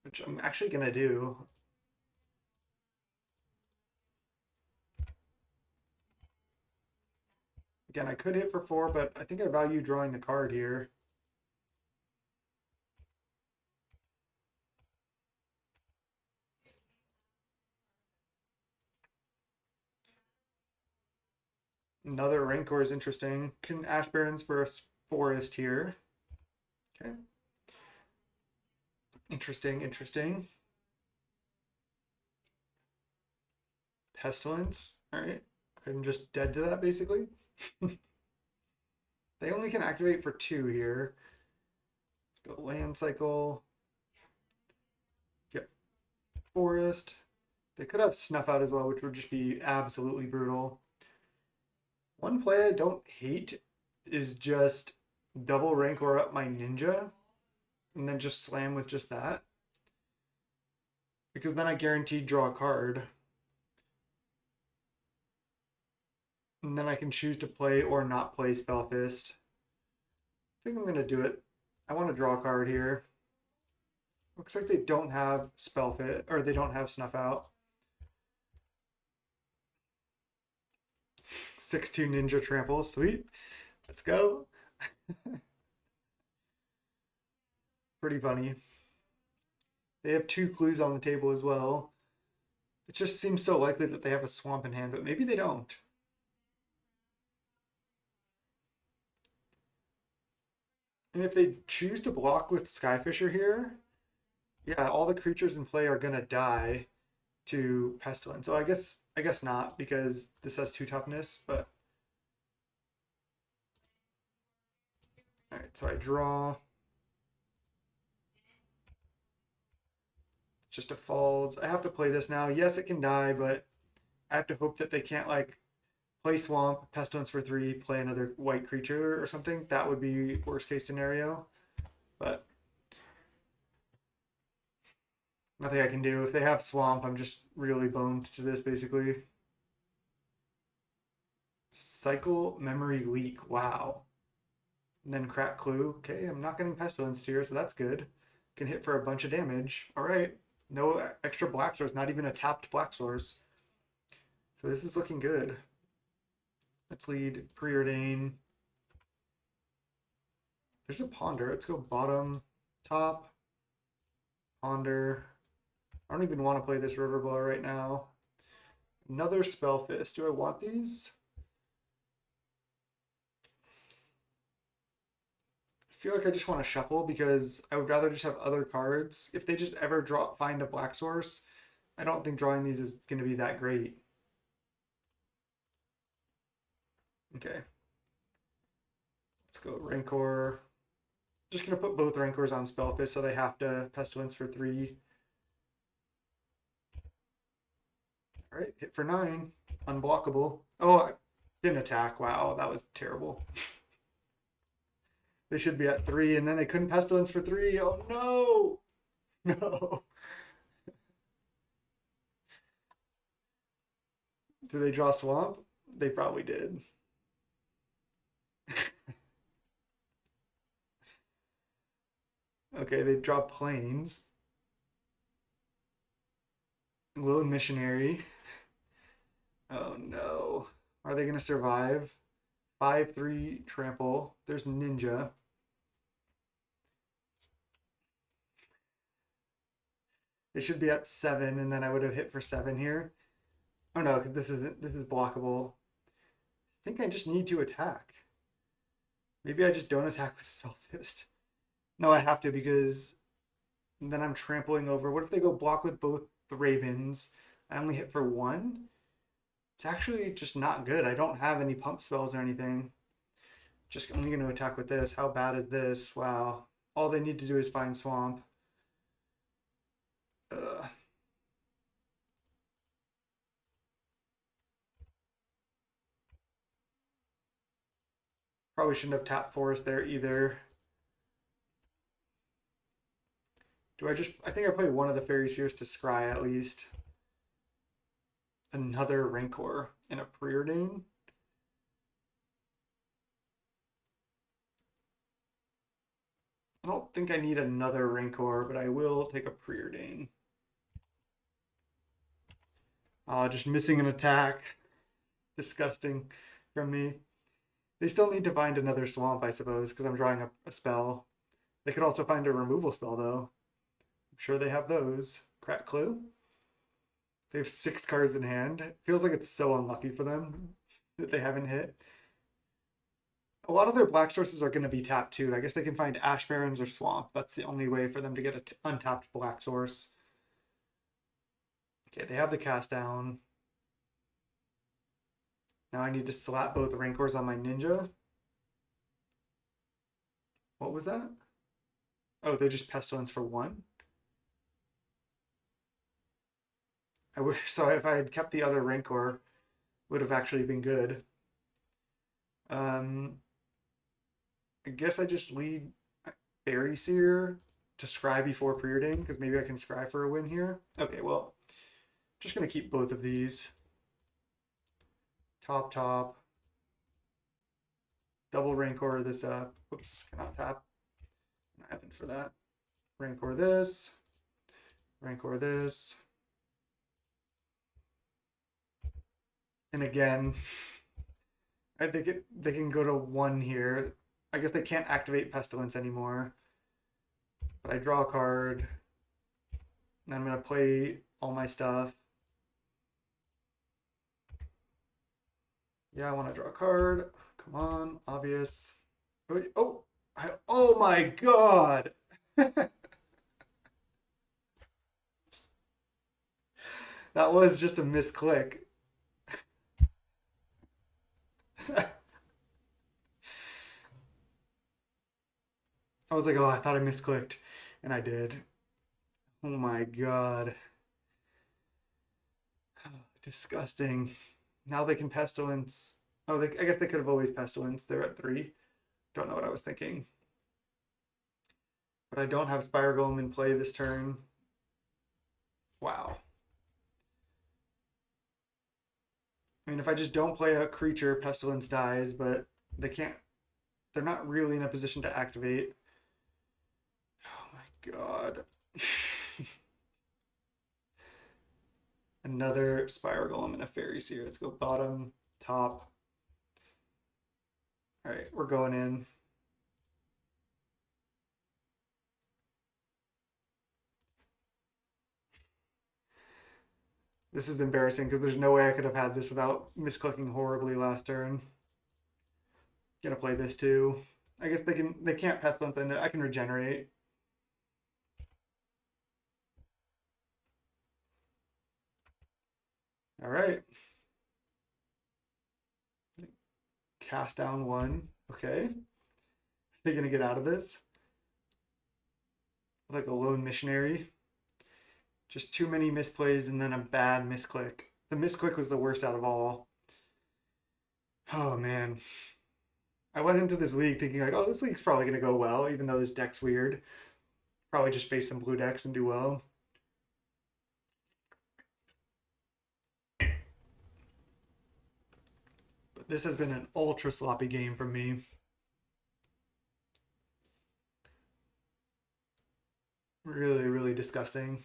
which I'm actually gonna do. Again, I could hit for 4, but I think I value drawing the card here. Another Rancor is interesting. Can Ash Barrens for a forest here. Okay. Interesting, interesting. Pestilence. All right. I'm just dead to that, basically. They only can activate for 2 here. Let's go land cycle. Yep. Forest. They could have Snuff Out as well, which would just be absolutely brutal. One play I don't hate is just double Rancor up my Ninja and then just slam with just that. Because then I guaranteed draw a card. And then I can choose to play or not play Spellfist. I think I'm going to do it. I want to draw a card here. Looks like they don't have Spellfist, or they don't have Snuff Out. 6/2 Ninja Trample, sweet. Let's go. Pretty funny. They have 2 clues on the table as well. It just seems so likely that they have a swamp in hand, but maybe they don't. And if they choose to block with Skyfisher here, yeah, all the creatures in play are gonna die to Pestilence. So I guess not, because this has 2 toughness, but alright, so I draw. Just defaults. I have to play this now. Yes, it can die, but I have to hope that they can't like play Swamp, Pestilence for 3, play another white creature or something. That would be worst case scenario. But nothing I can do. If they have Swamp, I'm just really boned to this basically. Cycle Memory Leak. Wow. And then Crack Clue. Okay, I'm not getting Pestilence here, so that's good. Can hit for a bunch of damage. All right. No extra black source, not even a tapped black source. So this is looking good. Let's lead Preordain. There's a Ponder. Let's go bottom, top, Ponder. I don't even want to play this Riverblow right now. Another Spellfist. Do I want these? I feel like I just want to shuffle because I would rather just have other cards. If they just ever find a black source, I don't think drawing these is going to be that great. Okay. Let's go Rancor. Just going to put both Rancors on Spellfist so they have to Pestilence for 3. All right, hit for 9. Unblockable. Oh, I didn't attack. Wow, that was terrible. They should be at 3, and then they couldn't Pestilence for 3. Oh, no! No. Did they draw Swamp? They probably did. Okay, they draw Plains. Lone Missionary. Oh, no. Are they going to survive? 5/3 Trample. There's Ninja. They should be at 7, and then I would have hit for 7 here. Oh no, because this is blockable. I think I just need to attack. Maybe I just don't attack with Spellfist. No, I have to because then I'm trampling over. What if they go block with both the Ravens? I only hit for 1. It's actually just not good. I don't have any pump spells or anything. Just only going to attack with this. How bad is this? Wow. All they need to do is find Swamp. Ugh. Probably shouldn't have tapped Forest there either. I think I play one of the Faeries here to scry at least. Another Rancor and a Preordain. don't think I need another Rancor, but I will take a Preordain. Just missing an attack. Disgusting from me. They still need to find another swamp, I suppose, because I'm drawing up a spell. They could also find a removal spell, though. I'm sure they have those. Crack Clue. They have 6 cards in hand. It feels like it's so unlucky for them that they haven't hit. A lot of their black sources are going to be tapped too. I guess they can find Ash Barrens or Swamp. That's the only way for them to get an untapped black source. Okay, they have the cast down. Now I need to slap both Rancors on my Ninja. What was that? Oh, they just Pestilence for 1? I wish so. If I had kept the other Rancor, would have actually been good. I guess I just lead Faeries here to scry before Preordain, because maybe I can scry for a win here. Okay, well, just gonna keep both of these. Top. Double Rancor this up. Oops, cannot tap. Not happened for that. Rancor this. Rancor this. And again, I think they can go to 1 here. I guess they can't activate Pestilence anymore. But I draw a card. And I'm going to play all my stuff. Yeah, I want to draw a card. Come on, obvious. Oh, oh my god! That was just a misclick. I was like, oh, I thought I misclicked. And I did. Oh my god. Disgusting. Now they can Pestilence. Oh, I guess they could have always Pestilence. They're at 3. Don't know what I was thinking. But I don't have Spire Golem in play this turn. Wow. I mean, if I just don't play a creature, Pestilence dies, but they can't. They're not really in a position to activate. Oh my god. Another Spire Golem and a Faeries here. Let's go bottom, top. All right, we're going in. This is embarrassing because there's no way I could have had this without misclicking horribly last turn. Gonna play this too. I guess they can't Pestilence and I can regenerate. All right. Cast down 1. Okay. Are they gonna get out of this? Like a lone missionary. Just too many misplays and then a bad misclick. The misclick was the worst out of all. Oh man. I went into this league thinking like, oh, this league's probably gonna go well, even though this deck's weird. Probably just face some blue decks and do well. But this has been an ultra sloppy game from me. Really, really disgusting.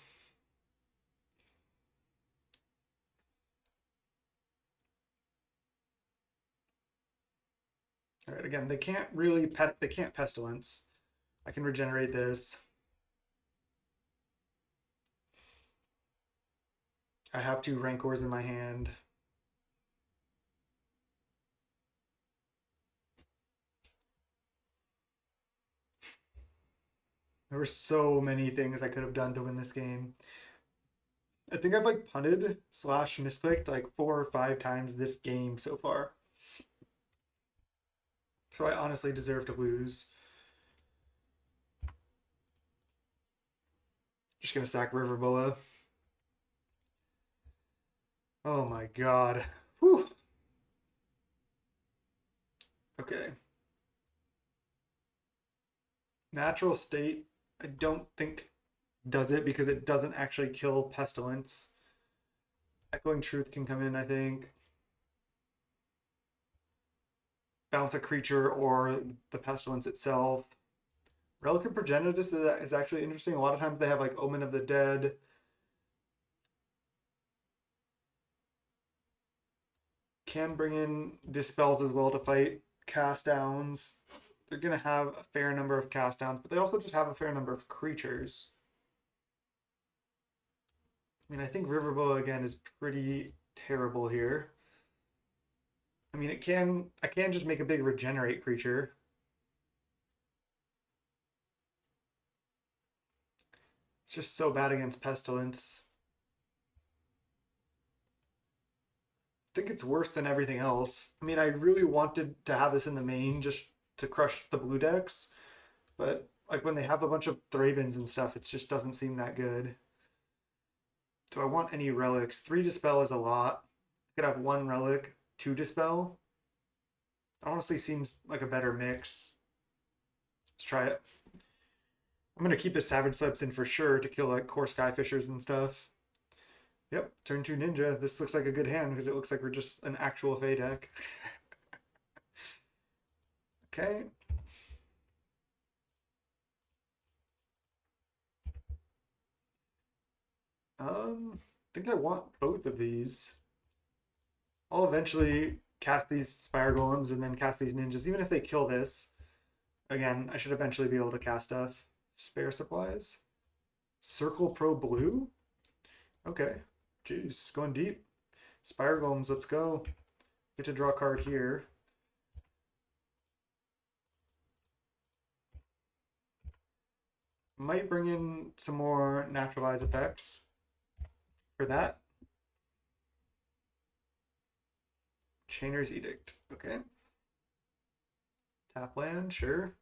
All right, again, they can't really they can't Pestilence. I can regenerate this. I have 2 Rancors in my hand. There were so many things I could have done to win this game. I think I've like punted / misclicked like 4 or 5 times this game so far. So I honestly deserve to lose. Just gonna sack Riverboa. Oh my god. Whew. Okay. Natural State, I don't think does it because it doesn't actually kill Pestilence. Echoing Truth can come in, I think. Bounce a creature or the Pestilence itself. Relic of Progenitus is actually interesting. A lot of times they have like Omen of the Dead. Can bring in Dispels as well to fight cast downs. They're going to have a fair number of cast downs, but they also just have a fair number of creatures. I mean, I think Riverboa again is pretty terrible here. I mean, I can just make a big regenerate creature. It's just so bad against Pestilence. I think it's worse than everything else. I mean, I really wanted to have this in the main just to crush the blue decks, but like when they have a bunch of Thravens and stuff, it just doesn't seem that good. Do I want any relics? 3 Dispel is a lot. I could have 1 relic, 2 Dispel. Honestly seems like a better mix. Let's try it. I'm gonna keep the Savage Swipes in for sure to kill like core Skyfishers and stuff. Yep, turn 2 Ninja. This looks like a good hand because it looks like we're just an actual Fae deck. Okay. I think I want both of these. I'll eventually cast these Spire Golems and then cast these Ninjas. Even if they kill this, again, I should eventually be able to cast stuff. Spare Supplies. Circle Pro Blue? Okay. Jeez, going deep. Spire Golems, let's go. Get to draw a card here. Might bring in some more Naturalize effects for that. Chainer's Edict, okay. Tap land, sure.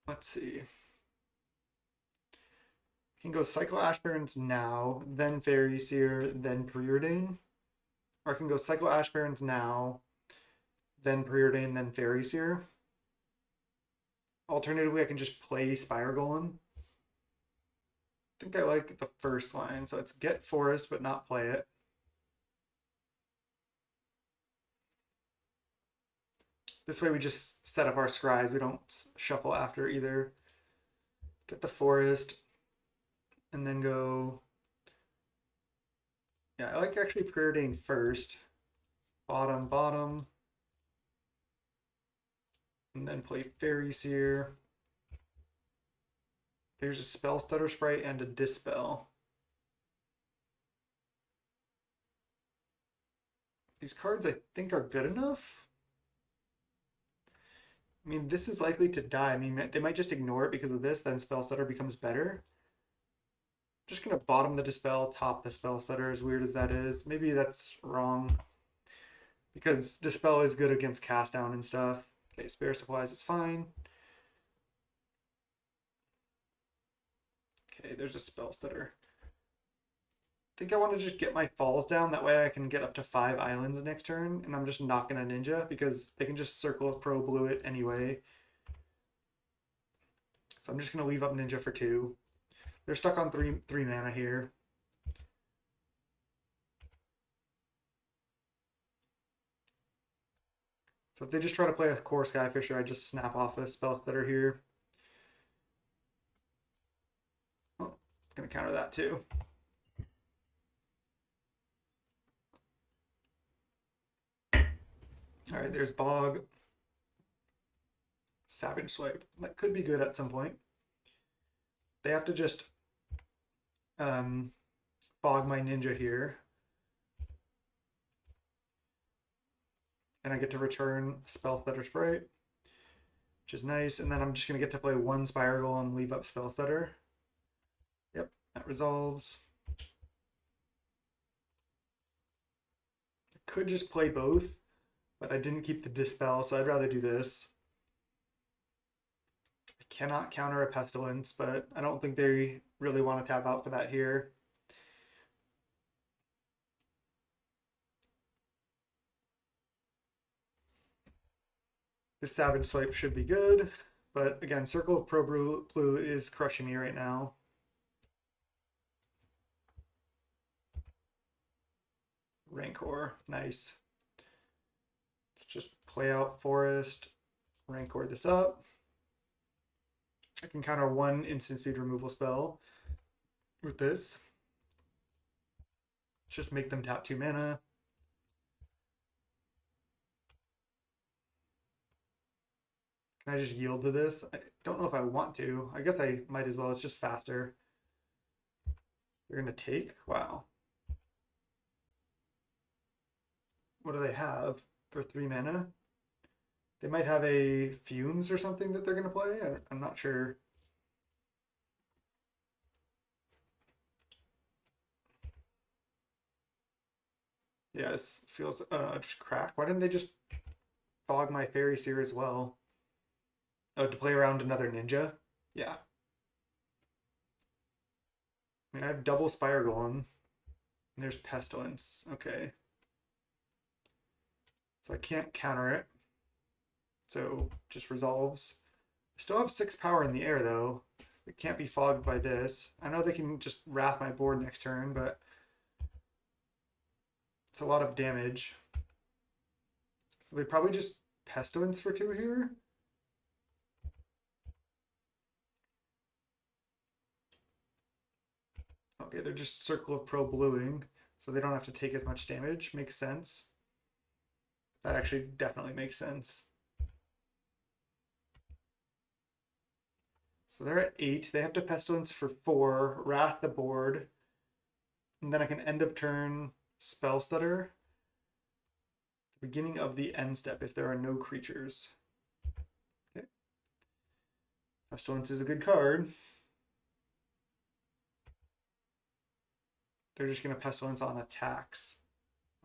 Let's see. Can go Cycle Ash Barrens now, then Fairy Seer, then Preordain. Or I can go Cycle Ash Barrens now, then Preordain, then Fairy Seer. Alternatively, I can just play Spire Golem. I think I like the first line, so it's get Forest but not play it. This way we just set up our scries. We don't shuffle after either. Get the Forest, and then go... Yeah, I like actually Preordain first. Bottom, bottom. And then play Fairy Seer. There's a Spell Stutter Sprite and a Dispel. These cards I think are good enough. I mean, this is likely to die. I mean, they might just ignore it because of this, then Spell Stutter becomes better. Just gonna bottom the Dispel, top the Spell Stutter, as weird as that is. Maybe that's wrong. Because Dispel is good against Cast Down and stuff. Okay, Spare Supplies is fine. Okay, there's a Spell Stutter. I think I want to just get my falls down. That way I can get up to 5 islands next turn. And I'm just not going to Ninja because they can just circle Pro Blue it anyway. So I'm just going to leave up Ninja for 2. They're stuck on 3 mana here. So if they just try to play a core Skyfisher, I just snap off a Spell Stutter here. Oh, going to counter that too. All right, there's Bog. Savage Swipe. That could be good at some point. They have to just Bog my Ninja here. And I get to return Spell Stutter Sprite, which is nice. And then I'm just going to get to play 1 Spire Golem and leave up Spell Stutter. Yep, that resolves. I could just play both, but I didn't keep the Dispel, so I'd rather do this. I cannot counter a Pestilence, but I don't think they really want to tap out for that here. This Savage Swipe should be good, but again, Circle of Pro Blue is crushing me right now. Rancor, nice. Let's just play out Forest, Rancor this up. I can counter one instant speed removal spell with this. Just make them tap 2 mana. Can I just yield to this? I don't know if I want to. I guess I might as well. It's just faster. They're going to take? Wow. What do they have for 3 mana? They might have a Fumes or something that they're going to play. I'm not sure. Yeah, this feels just crack. Why didn't they just fog my Faeries here as well? Oh, to play around another ninja? Yeah. I mean, I have double Spire Golem. And there's Pestilence. Okay. So I can't counter it. So just resolves. I still have 6 power in the air, though. It can't be fogged by this. I know they can just wrath my board next turn, but it's a lot of damage. So they probably just Pestilence for 2 here. Okay, they're just Circle of Pro Bluing, so they don't have to take as much damage. Makes sense. That actually definitely makes sense. So they're at 8. They have to Pestilence for 4, Wrath the board, and then I can end of turn Spell Stutter. Beginning of the end step if there are no creatures. Okay. Pestilence is a good card. They're just going to Pestilence on attacks.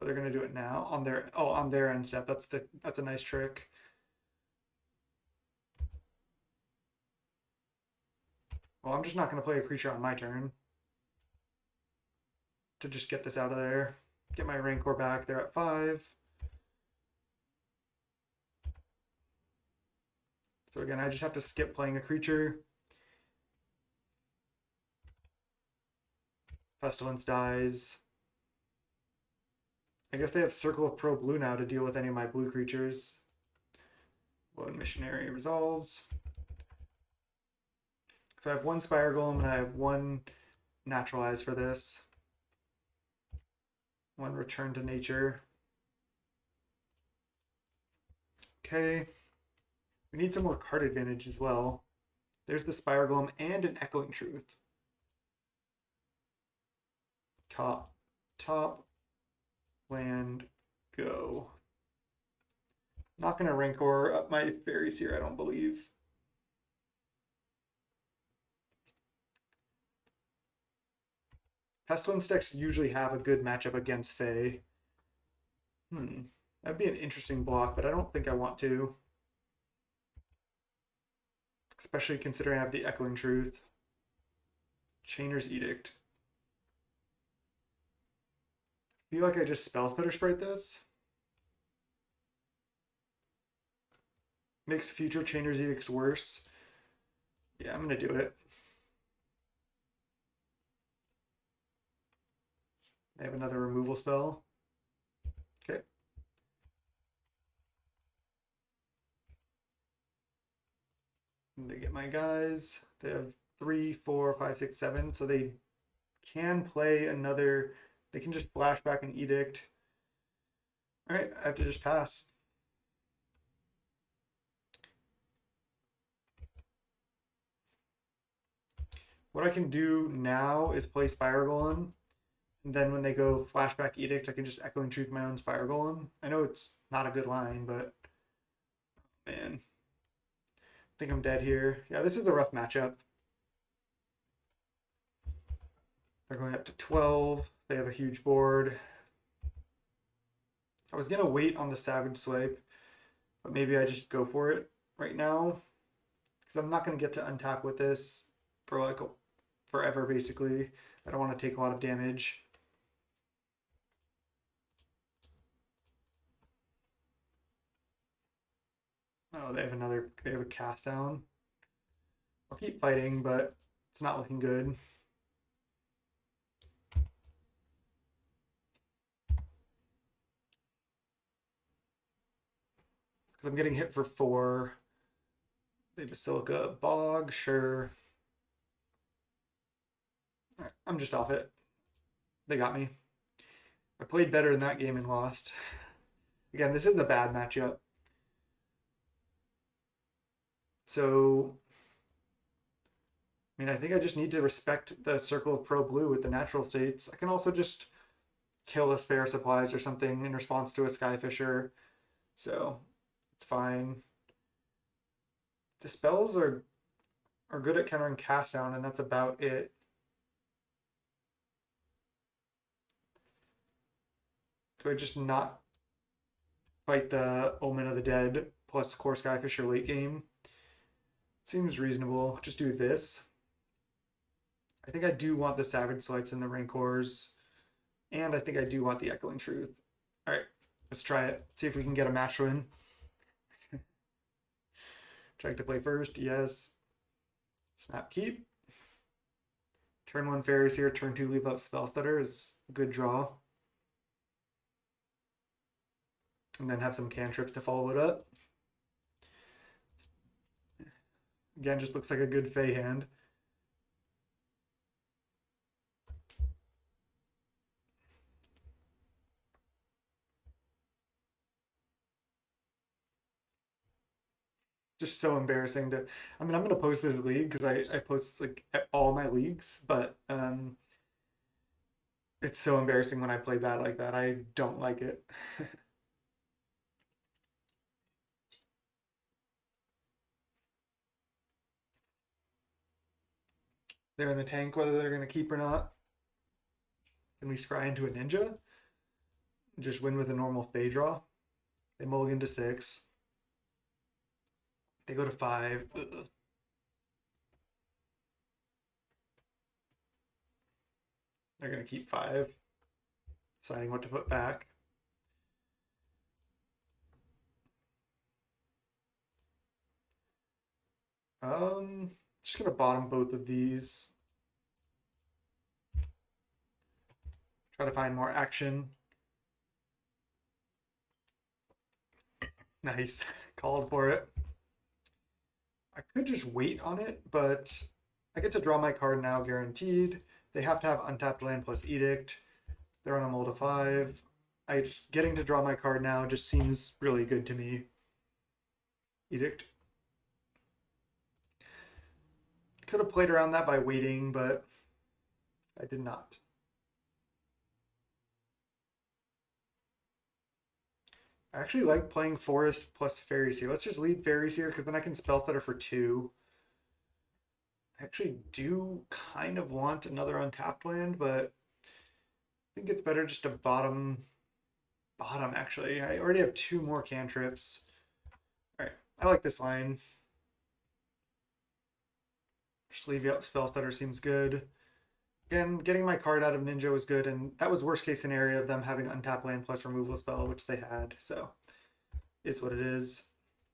Oh, they're going to do it now on their end step. That's a nice trick. Well, I'm just not going to play a creature on my turn to just get this out of there. Get my Rancor back. They're at 5. So again, I just have to skip playing a creature. Pestilence dies. I guess they have Circle of Pro Blue now to deal with any of my blue creatures. One Missionary resolves. So I have 1 Spire Golem and I have 1 Naturalize for this. 1 Return to Nature. Okay. We need some more card advantage as well. There's the Spire Golem and an Echoing Truth. Top, land, go. Not going to Rancor up my Faeries here, I don't believe. Pestilence decks usually have a good matchup against Fae. That'd be an interesting block, but I don't think I want to. Especially considering I have the Echoing Truth. Chainer's Edict. I feel like I just Spell Stutter Sprite this. Makes future Chainer's Edicts worse. Yeah, I'm going to do it. I have another removal spell. Okay. And they get my guys. They have 3, 4, 5, 6, 7. So they can play another. They can just flashback an Edict. All right, I have to just pass. What I can do now is play Spire Golem. And then when they go Flashback Edict, I can just Echoing Truth my own Spire Golem. I know it's not a good line, but man. I think I'm dead here. Yeah, this is a rough matchup. They're going up to 12. They have a huge board. I was going to wait on the Savage Swipe, but maybe I just go for it right now. Because I'm not going to get to untap with this for like forever, basically. I don't want to take a lot of damage. Oh, they have a cast down. I'll keep fighting, but it's not looking good. Because I'm getting hit for 4. The Basilica Bog, sure. Right, I'm just off it. They got me. I played better in that game and lost. Again, this isn't a bad matchup. So, I mean, I think I just need to respect the Circle of Pro Blue with the natural states. I can also just kill a spare supplies or something in response to a Skyfisher. So, it's fine. The spells are good at countering cast down, and that's about it. Do I just not fight the Omen of the Dead plus Core Skyfisher late game? Seems reasonable. Just do this. I think I do want the Savage Swipes and the Rancors, and I think I do want the Echoing Truth. All right, let's try it. See if we can get a match win. Check to play first. Yes. Snap keep. Turn 1 Faeries here. Turn 2 leave up Spell Stutter is a good draw. And then have some cantrips to follow it up. Again, just looks like a good Fae hand. Just so embarrassing to. I mean, I'm gonna post this league because I post like all my leagues, but it's so embarrassing when I play bad like that. I don't like it. They're in the tank, whether they're gonna keep or not. Can we scry into a ninja? Just win with a normal Fae draw. They mulligan to 6. They go to 5. Ugh. They're gonna keep 5. Deciding what to put back. Just gonna bottom both of these. Try to find more action. Nice. Called for it. I could just wait on it, but I get to draw my card now guaranteed. They have to have untapped land plus edict. They're on a mull to 5. Getting to draw my card now just seems really good to me. Edict. Could have played around that by waiting, but I did not. I actually like playing Forest plus Fairies here. Let's just lead Fairies here because then I can Spell Stutter for 2. I actually do kind of want another untapped land, but I think it's better just to bottom actually. I already have 2 more cantrips. All right, I like this line. Just leave you up Spell Stutter seems good. Again, getting my card out of Ninja was good, and that was worst case scenario of them having untapped land plus removal spell, which they had. So, is what it is.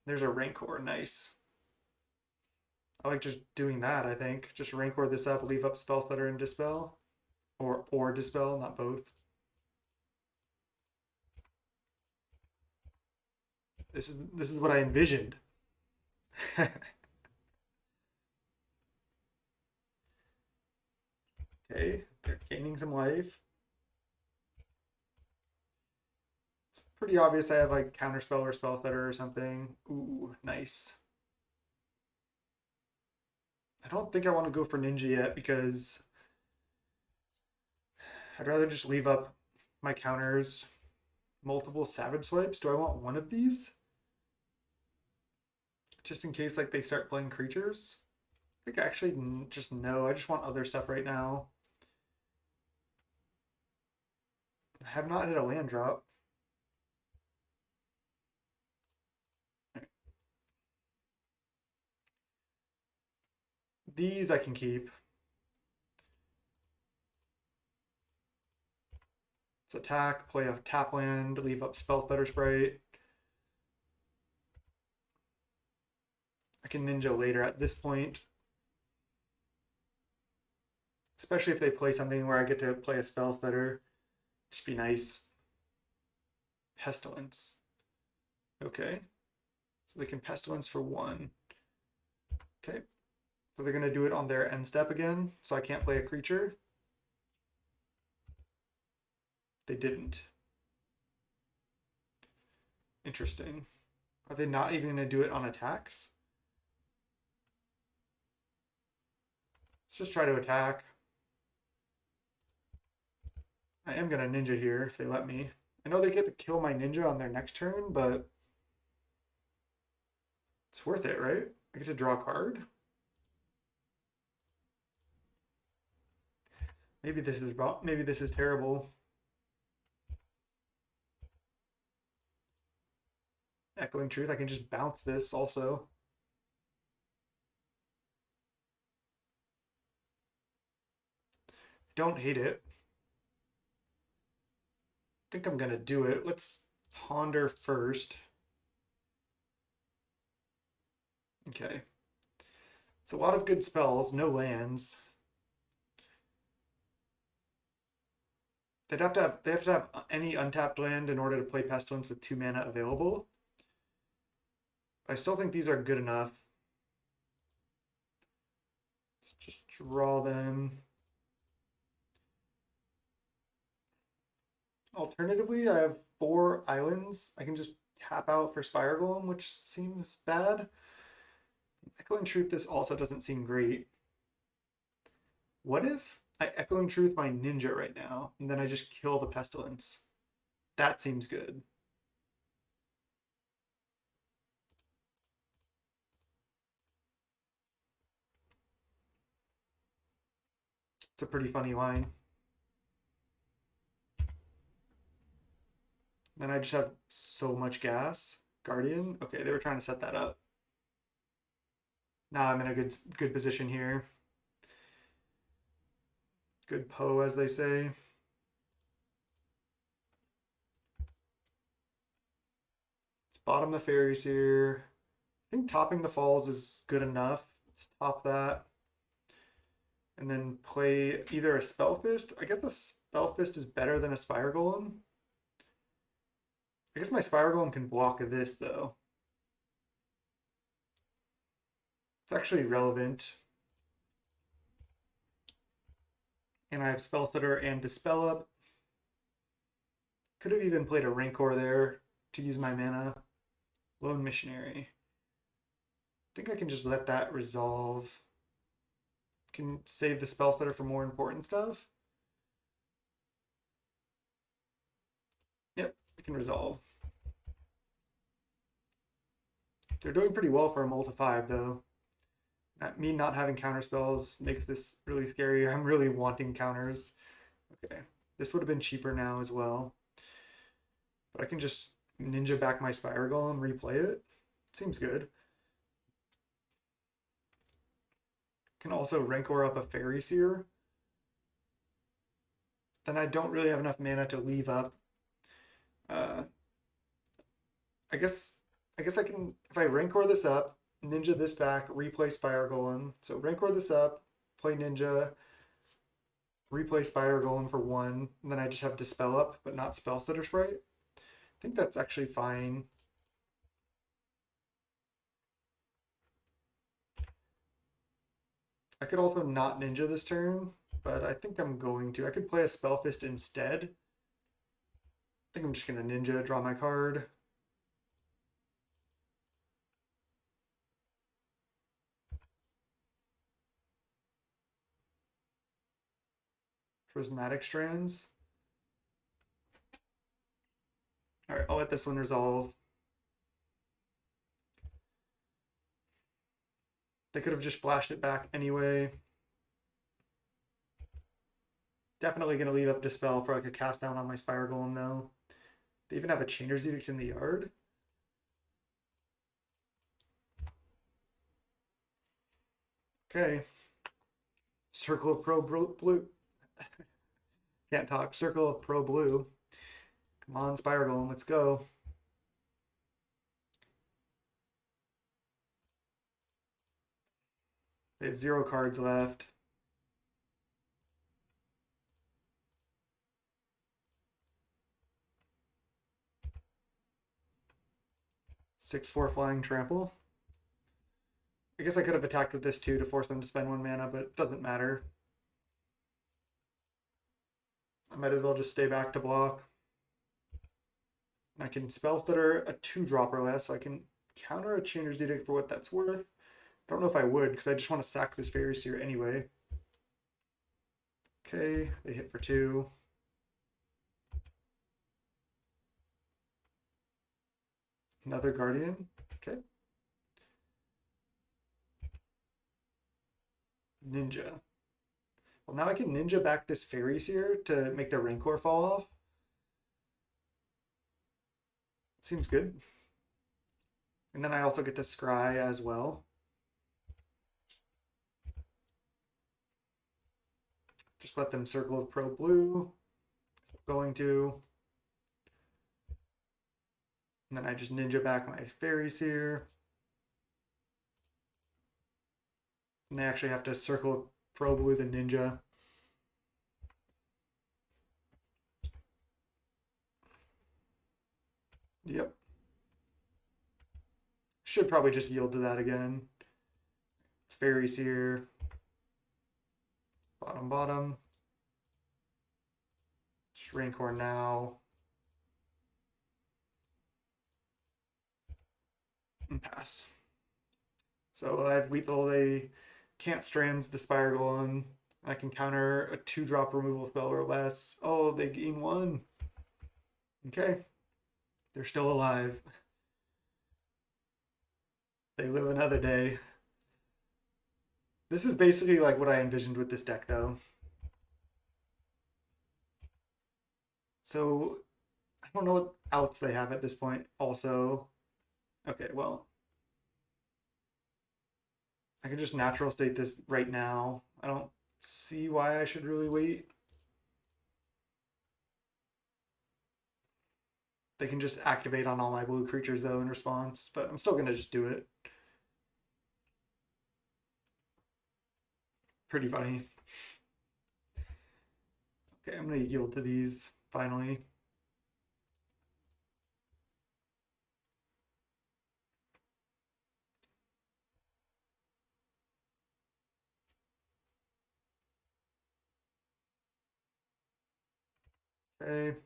There's a Rancor, nice. I like just doing that, I think. Just Rancor this up, leave up Spell Stutter and Dispel. Or Dispel, not both. This is what I envisioned. Okay, they're gaining some life. It's pretty obvious I have like Counterspell or Spell Stutter or something. Ooh, nice. I don't think I want to go for Ninja yet because I'd rather just leave up my counters. Multiple Savage Swipes. Do I want one of these? Just in case like they start playing creatures? I think actually just no. I just want other stuff right now. I have not hit a land drop. These I can keep. Let's attack, play a tap land, leave up Spell Stutter Sprite. I can Ninja later at this point. Especially if they play something where I get to play a Spell Stutter. Just be nice. Pestilence. Okay. So they can Pestilence for 1. Okay, so they're gonna do it on their end step again, so I can't play a creature. They didn't. Interesting. Are they not even gonna do it on attacks? Let's just try to attack. I am gonna ninja here if they let me. I know they get to kill my ninja on their next turn, but it's worth it, right? I get to draw a card. Maybe this is terrible. Echoing Truth, I can just bounce this also. Don't hate it. I think I'm gonna do it. Let's ponder first. Okay. It's a lot of good spells, no lands. They have to have any untapped land in order to play Pestilence with 2 mana available. I still think these are good enough. Let's just draw them. Alternatively, I have 4 islands. I can just tap out for Spire Golem, which seems bad. Echoing Truth, this also doesn't seem great. What if I Echoing Truth my ninja right now, and then I just kill the Pestilence? That seems good. It's a pretty funny line. Then I just have so much gas. Guardian? Okay, they were trying to set that up. Now I'm in a good position here. Good Poe, as they say. Let's bottom the Faeries here. I think topping the Falls is good enough. Let's top that. And then play either a Spellfist. I guess the Spellfist is better than a Spire Golem. I guess my Spire Golem can block this, though. It's actually relevant. And I have Spell Stutter and Dispel up. Could have even played a Rancor there to use my mana. Lone Missionary. I think I can just let that resolve. Can save the Spell Stutter for more important stuff. Yep, it can resolve. They're doing pretty well for a multi 5 though. Me not having counter spells makes this really scary. I'm really wanting counters. Okay, this would have been cheaper now as well. But I can just ninja back my Spire Golem, replay it. Seems good. Can also Rancor up a Faeries here. Then I don't really have enough mana to leave up. I guess I can, if I Rancor this up, ninja this back, replay Spire Golem. So Rancor this up, play ninja, replay Spire Golem for 1, and then I just have Dispel up, but not Spell Stutter Sprite. I think that's actually fine. I could also not ninja this turn, but I think I'm going to. I could play a Spellfist instead. I think I'm just going to ninja, draw my card. Prismatic Strands. All right, I'll let this one resolve. They could have just flashed it back anyway. Definitely going to leave up Dispel for like a cast down on my Spire Golem though. They even have a Chainer's Edict in the yard. Okay. Circle of Pro Blue. Can't talk. Circle of Pro Blue. Come on, Spire Golem, let's go. They have 0 cards left. Six, 4 flying trample. I guess I could have attacked with this too to force them to spend 1 mana, but it doesn't matter. I might as well just stay back to block. And I can spell stutter a 2-drop or less, so I can counter a Chainer's Edict for what that's worth. I don't know if I would, because I just want to sack this Faeries here anyway. Okay, they hit for 2. Another Guardian. Okay. Ninja. Well, now I can Ninja back this Faeries here to make the Rancor fall off. Seems good. And then I also get to scry as well. Just let them circle with pro blue. Going to. And then I just Ninja back my Faeries here. And they actually have to circle pro blue the Ninja. Yep. Should probably just yield to that again. It's Faeries here. Bottom, bottom. Just Rancor now. And pass. So I have Lethal. They can't strands the Spire Golem. I can counter a 2-drop removal spell or less. Oh, they gain 1. Okay. They're still alive. They live another day. This is basically like what I envisioned with this deck, though. So I don't know what outs they have at this point also. Okay, well, I can just natural state this right now. I don't see why I should really wait. They can just activate on all my blue creatures though in response, but I'm still gonna just do it. Pretty funny. Okay, I'm gonna yield to these finally. Okay.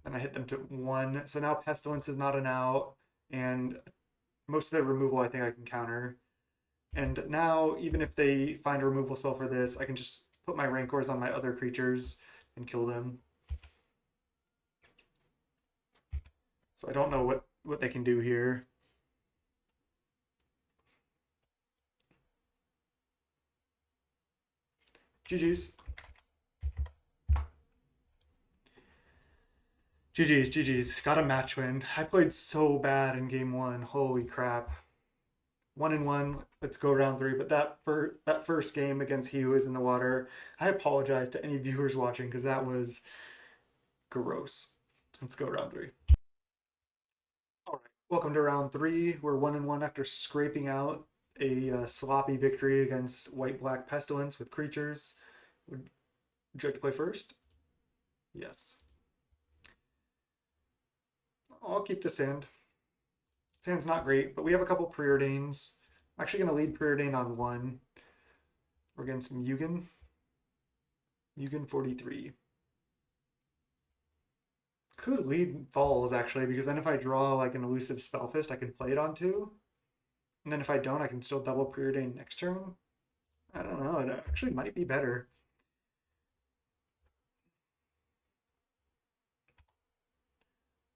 And I hit them to 1. So now Pestilence is not an out, and most of their removal I think I can counter. And now, even if they find a removal spell for this, I can just put my Rancors on my other creatures and kill them. So I don't know what they can do here. GG's. GG's. Got a match win. I played so bad in game 1. Holy crap. 1-1. Let's go round 3. But that first game against He Who Is in the Water, I apologize to any viewers watching because that was gross. Let's go round 3. All right. Welcome to round 3. We're 1-1 after scraping out a sloppy victory against White-Black Pestilence with creatures. Would you like to play first? Yes. I'll keep the sand. Sand's not great, but we have a couple preordains. I'm actually going to lead preordain on 1. We're getting some Yugen. Yugen 43. Could lead falls actually, because then if I draw like an Elusive Spellfist, I can play it on 2. And then if I don't, I can still double preordain next turn. I don't know. It actually might be better.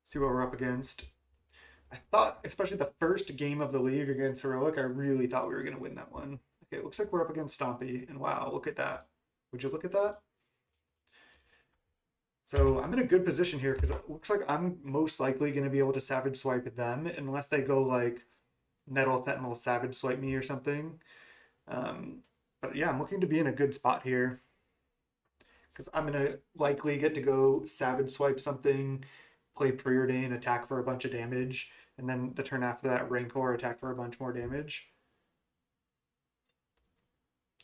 See what we're up against. I thought, especially the first game of the league against Heroic, I really thought we were going to win that one. Okay, it looks like we're up against Stompy, and wow, look at that. Would you look at that? So I'm in a good position here because it looks like I'm most likely going to be able to Savage Swipe them unless they go like Nettle Sentinel Savage Swipe me or something. But yeah, I'm looking to be in a good spot here because I'm going to likely get to go Savage Swipe something, play Preordain, attack for a bunch of damage, and then the turn after that, Rancor, attack for a bunch more damage.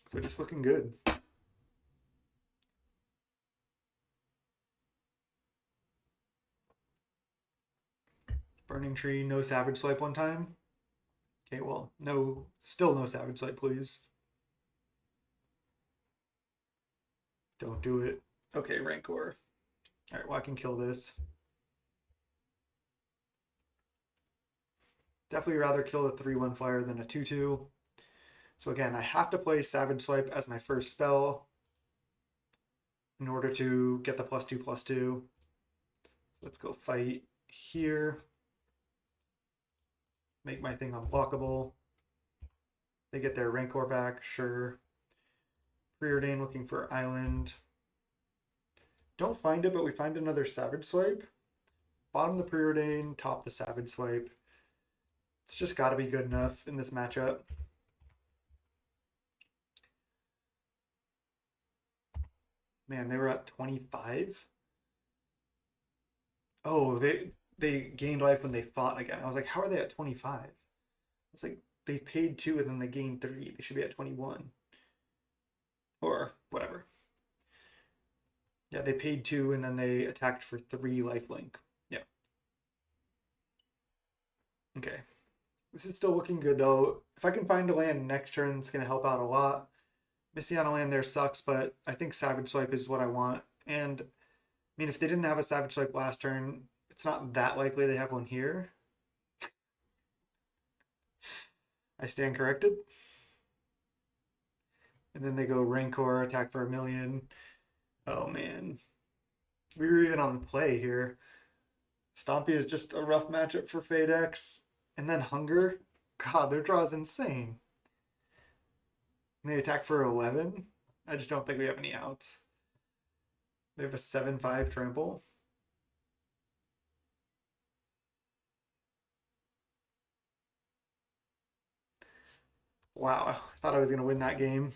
So just looking good. Burning Tree, no Savage Swipe one time. Okay, well, no, still no Savage Sight, please. Don't do it. Okay, Rancor. All right, well, I can kill this. Definitely rather kill a 3/1 flyer than a 2/2. So again, I have to play Savage Swipe as my first spell in order to get the +2/+2. Let's go fight here. Make my thing unblockable. They get their Rancor back, sure. Preordain looking for Island. Don't find it, but we find another Savage Swipe. Bottom the Preordain, top the Savage Swipe. It's just got to be good enough in this matchup. Man, they were at 25. Oh, they gained life when they fought again. I was like, how are they at 25? It's like they paid 2 and then they gained 3. They should be at 21. Or whatever. Yeah, they paid 2 and then they attacked for 3 lifelink. Yeah. Okay. This is still looking good though. If I can find a land next turn, it's going to help out a lot. Missing on a land there sucks, but I think Savage Swipe is what I want. And I mean, if they didn't have a Savage Swipe last turn, it's not that likely they have one here. I stand corrected. And then they go Rancor, attack for 1,000,000. Oh man. We were even on the play here. Stompy is just a rough matchup for Fadex. And then Hunger. God, their draw is insane. And they attack for 11. I just don't think we have any outs. They have a 7/5 trample. Wow, I thought I was going to win that game.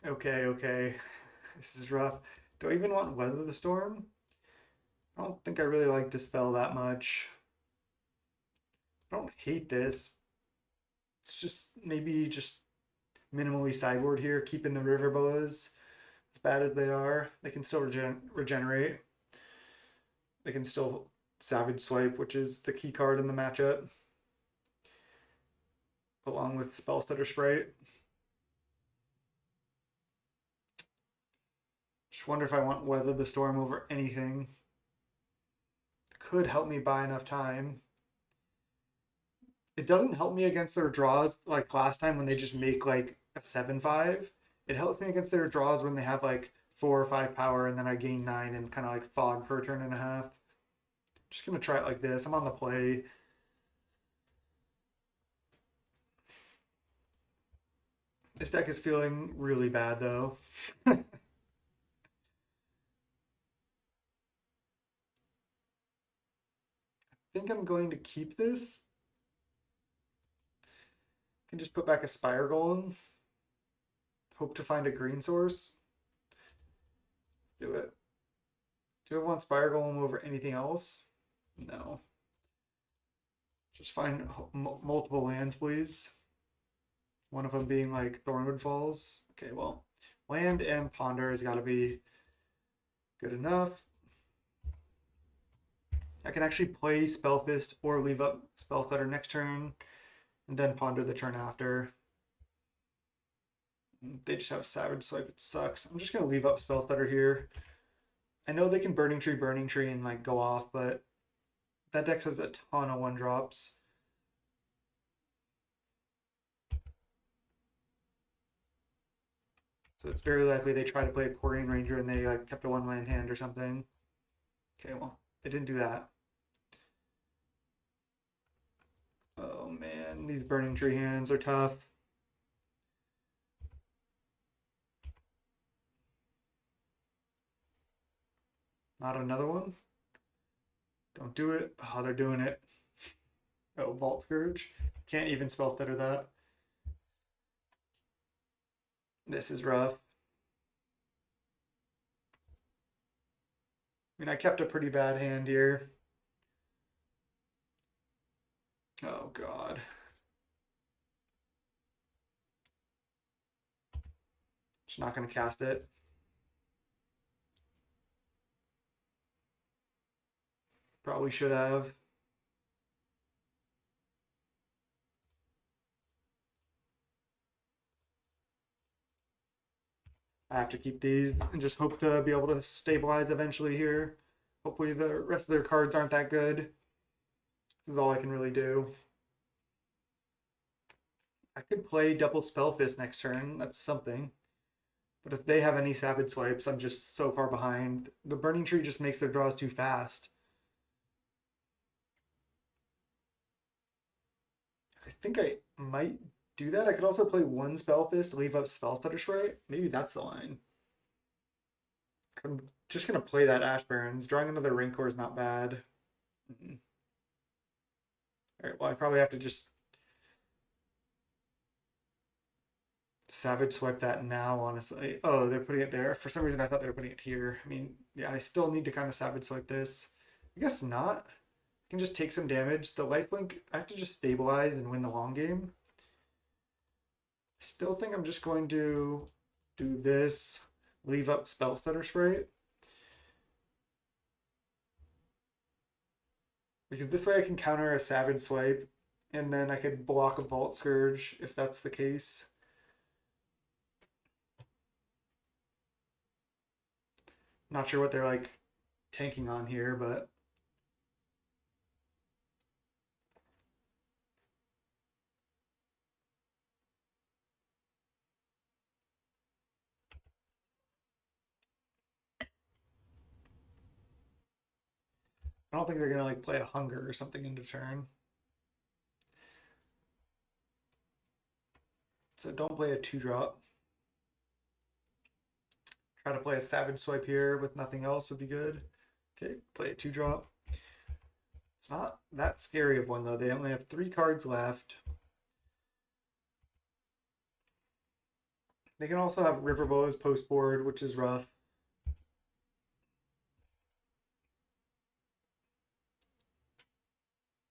Okay. This is rough. Do I even want Weather the Storm? I don't think I really like Dispel that much. I don't hate this. It's just maybe just minimally sideboard here, keeping the River Boas as bad as they are. They can still regenerate. They can still Savage Swipe, which is the key card in the matchup, along with Spell Stutter Sprite. Just wonder if I want Weather the Storm over anything. Could help me buy enough time. It doesn't help me against their draws like last time when they just make like a 7/5. It helps me against their draws when they have like 4 or 5 power and then I gain 9 and kind of like fog for a turn and a half. Just gonna try it like this. I'm on the play. This deck is feeling really bad though. I think I'm going to keep this. I can just put back a Spire Golem. Hope to find a green source. Let's do it. Do I want Spire Golem over anything else? No. Just find multiple lands, please. One of them being like Thornwood Falls. Okay, well, land and Ponder has got to be good enough. I can actually play Spellfist or leave up Spell Stutter next turn and then Ponder the turn after. They just have Savage Swipe. It sucks. I'm just going to leave up Spell Stutter here. I know they can Burning Tree, and like go off, but that deck has a ton of 1-drops. So it's very likely they try to play a Quarian Ranger and they like kept a 1-land hand or something. Okay, well, they didn't do that. Oh man, these Burning Tree hands are tough. Not another one. Don't do it. Oh, they're doing it. Oh, Vault Scourge. Can't even Spell Stutter that. This is rough. I mean, I kept a pretty bad hand here. Oh, God. Just not going to cast it. Probably should have. I have to keep these and just hope to be able to stabilize eventually here. Hopefully the rest of their cards aren't that good. This is all I can really do. I could play double Spellfist next turn. That's something. But if they have any Savage Swipes, I'm just so far behind. The Burning Tree just makes their draws too fast. I think I might do that. I could also play one Spellfist, leave up Spellstutter Sprite. Maybe that's the line. I'm just going to play that Ash Barrens. Drawing another Rancor is not bad. Alright, well, I probably have to just Savage Swipe that now, honestly. Oh, they're putting it there. For some reason, I thought they were putting it here. I mean, yeah, I still need to kind of Savage Swipe this. I guess not. I can just take some damage. The lifelink, I have to just stabilize and win the long game. I still think I'm just going to do this, leave up Spellstutter Sprite. Because this way I can counter a Savage Swipe, and then I could block a Vault Scourge if that's the case. Not sure what they're like tanking on here, but I don't think they're gonna like play a Hunger or something into turn. So don't play a 2-drop. Try to play a Savage Swipe here with nothing else would be good. Okay, play a 2-drop. It's not that scary of one though. They only have 3 cards left. They can also have Riverbow as post board, which is rough.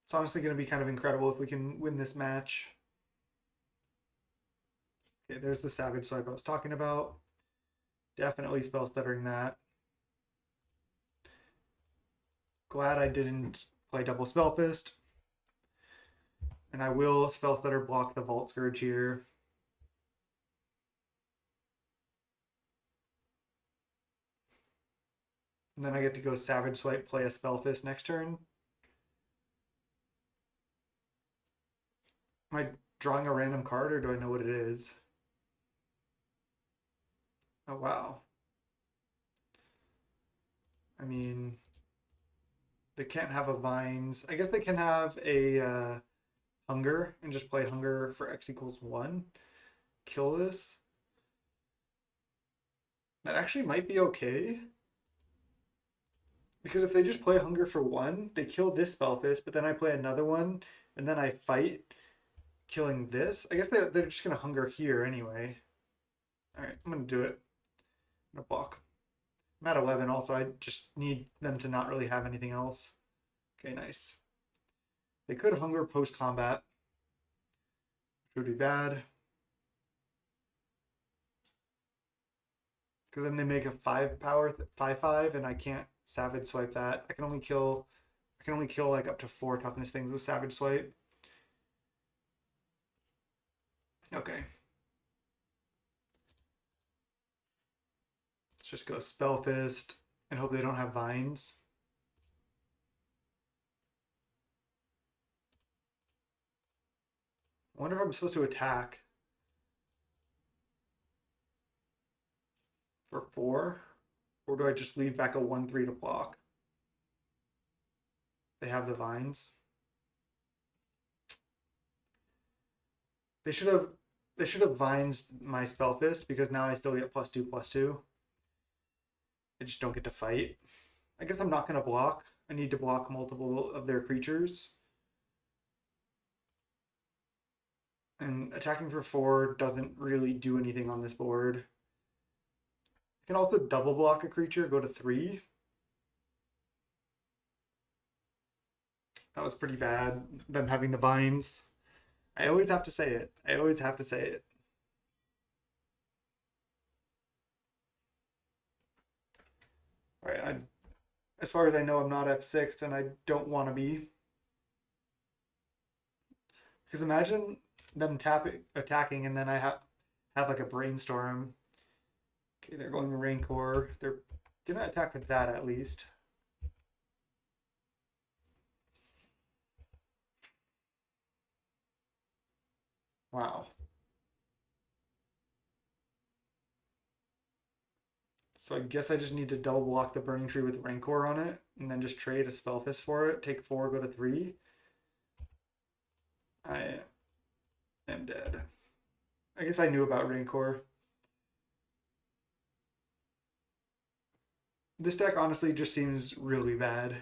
It's honestly going to be kind of incredible if we can win this match. Okay, there's the Savage Swipe I was talking about. Definitely spell stuttering that. Glad I didn't play double Spellfist. And I will spell stutter block the Vault Scourge here. And then I get to go Savage Swipe, play a Spellfist next turn. Am I drawing a random card or do I know what it is? Oh, wow. I mean, they can't have a Vines. I guess they can have a Hunger and just play Hunger for X equals 1. Kill this. That actually might be okay. Because if they just play Hunger for 1, they kill this Spellfist, but then I play another one, and then I fight killing this. I guess they're just going to Hunger here anyway. Alright, I'm going to do it. I'm going to block. I'm at 11 also. I just need them to not really have anything else. Okay, nice. They could Hunger post-combat, which would be bad. Because then they make a 5-power 5/5, and I can't Savage Swipe that. I can only kill like up to 4 toughness things with Savage Swipe. Okay. Let's just go Spellfist and hope they don't have Vines. I wonder if I'm supposed to attack for 4, or do I just leave back a 1/3 to block? They have the Vines. They should have Vines my Spellfist because now I still get +2/+2. I just don't get to fight. I guess I'm not going to block. I need to block multiple of their creatures. And attacking for 4 doesn't really do anything on this board. I can also double block a creature, go to 3. That was pretty bad, them having the Vines. I always have to say it. I always have to say it. Alright, as far as I know, I'm not F6, and I don't want to be. Because imagine them attacking, and then I have like a brainstorm. Okay, they're going Rancor. They're gonna attack with that at least. Wow. So I guess I just need to double block the Burning Tree with Rancor on it, and then just trade a Spellfist for it. Take 4, go to 3. I am dead. I guess I knew about Rancor. This deck honestly just seems really bad.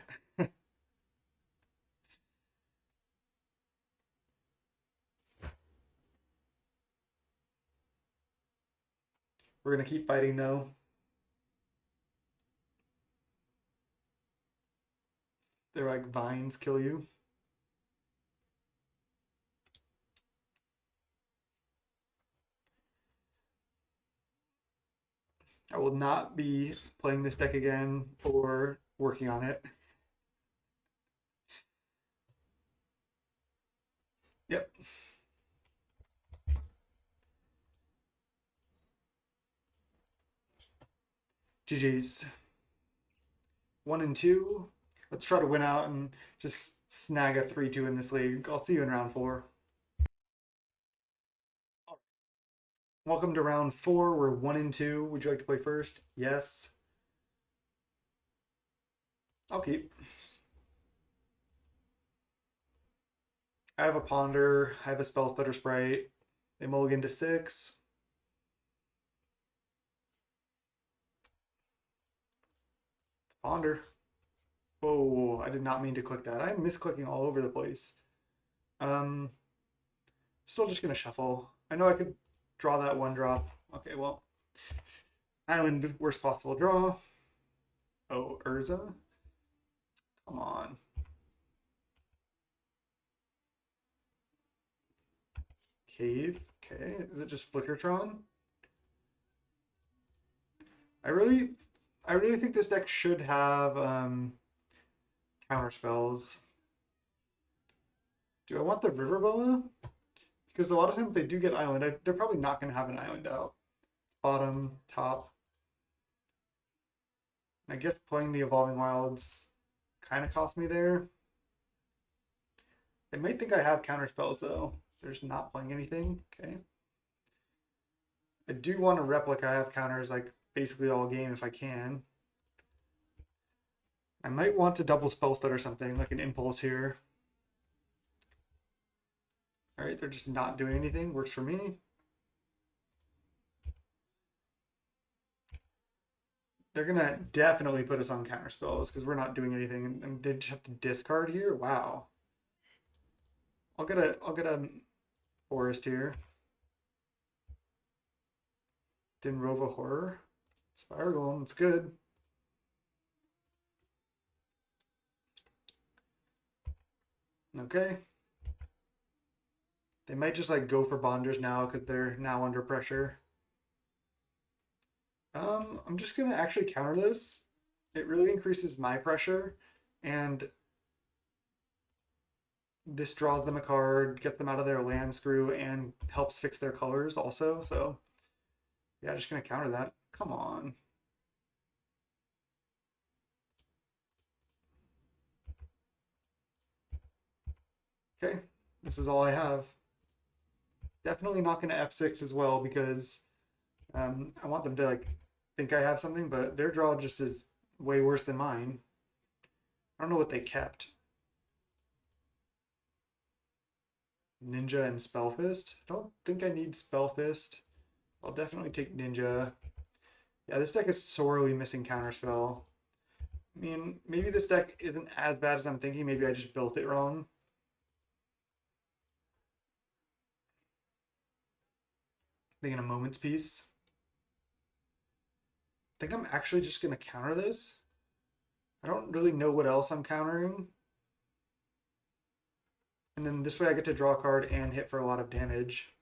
We're gonna keep fighting though. They're like vines kill you. I will not be playing this deck again or working on it. Yep. GG's. 1 and 2. Let's try to win out and just snag a 3-2 in this league. I'll see you in round 4. Welcome to round 4. We're 1 and 2. Would you like to play first? Yes. I'll keep. I have a Ponder. I have a Spell Stutter Sprite. They mulligan to 6. Ponder. Oh, I did not mean to click that. I'm misclicking all over the place. Still just gonna shuffle. I know I could draw that 1-drop. Okay, well. Island, worst possible draw. Oh, Urza. Come on. Cave. Okay, is it just Flickertron? I really think this deck should have counter spells. Do I want the River Boa? Because a lot of times they do get island. They're probably not going to have an island out. Bottom, top. I guess playing the Evolving Wilds kind of cost me there. They might think I have counter spells though. They're just not playing anything. Okay. I do want to replica. I have counters like basically all game if I can. I might want to double spell stud or something, like an impulse here. Alright, they're just not doing anything. Works for me. They're gonna definitely put us on counter spells because we're not doing anything, and they just have to discard here. Wow. I'll get a forest here. Dinrova Horror. Spire Golem, it's good. Okay. They might just like go for bonders now because they're now under pressure. I'm just gonna actually counter this. It really increases my pressure, and this draws them a card, gets them out of their land screw, and helps fix their colors also. So yeah, just gonna counter that. Come on. Okay, this is all I have. Definitely not gonna F6 as well because I want them to like think I have something, but their draw just is way worse than mine. I don't know what they kept. Ninja and Spellfist. I don't think I need Spellfist. I'll definitely take Ninja. Yeah, this deck is sorely missing Counterspell. I mean, maybe this deck isn't as bad as I'm thinking. Maybe I just built it wrong. Thinking a Moment's Peace. I think I'm actually just going to counter this. I don't really know what else I'm countering. And then this way I get to draw a card and hit for a lot of damage.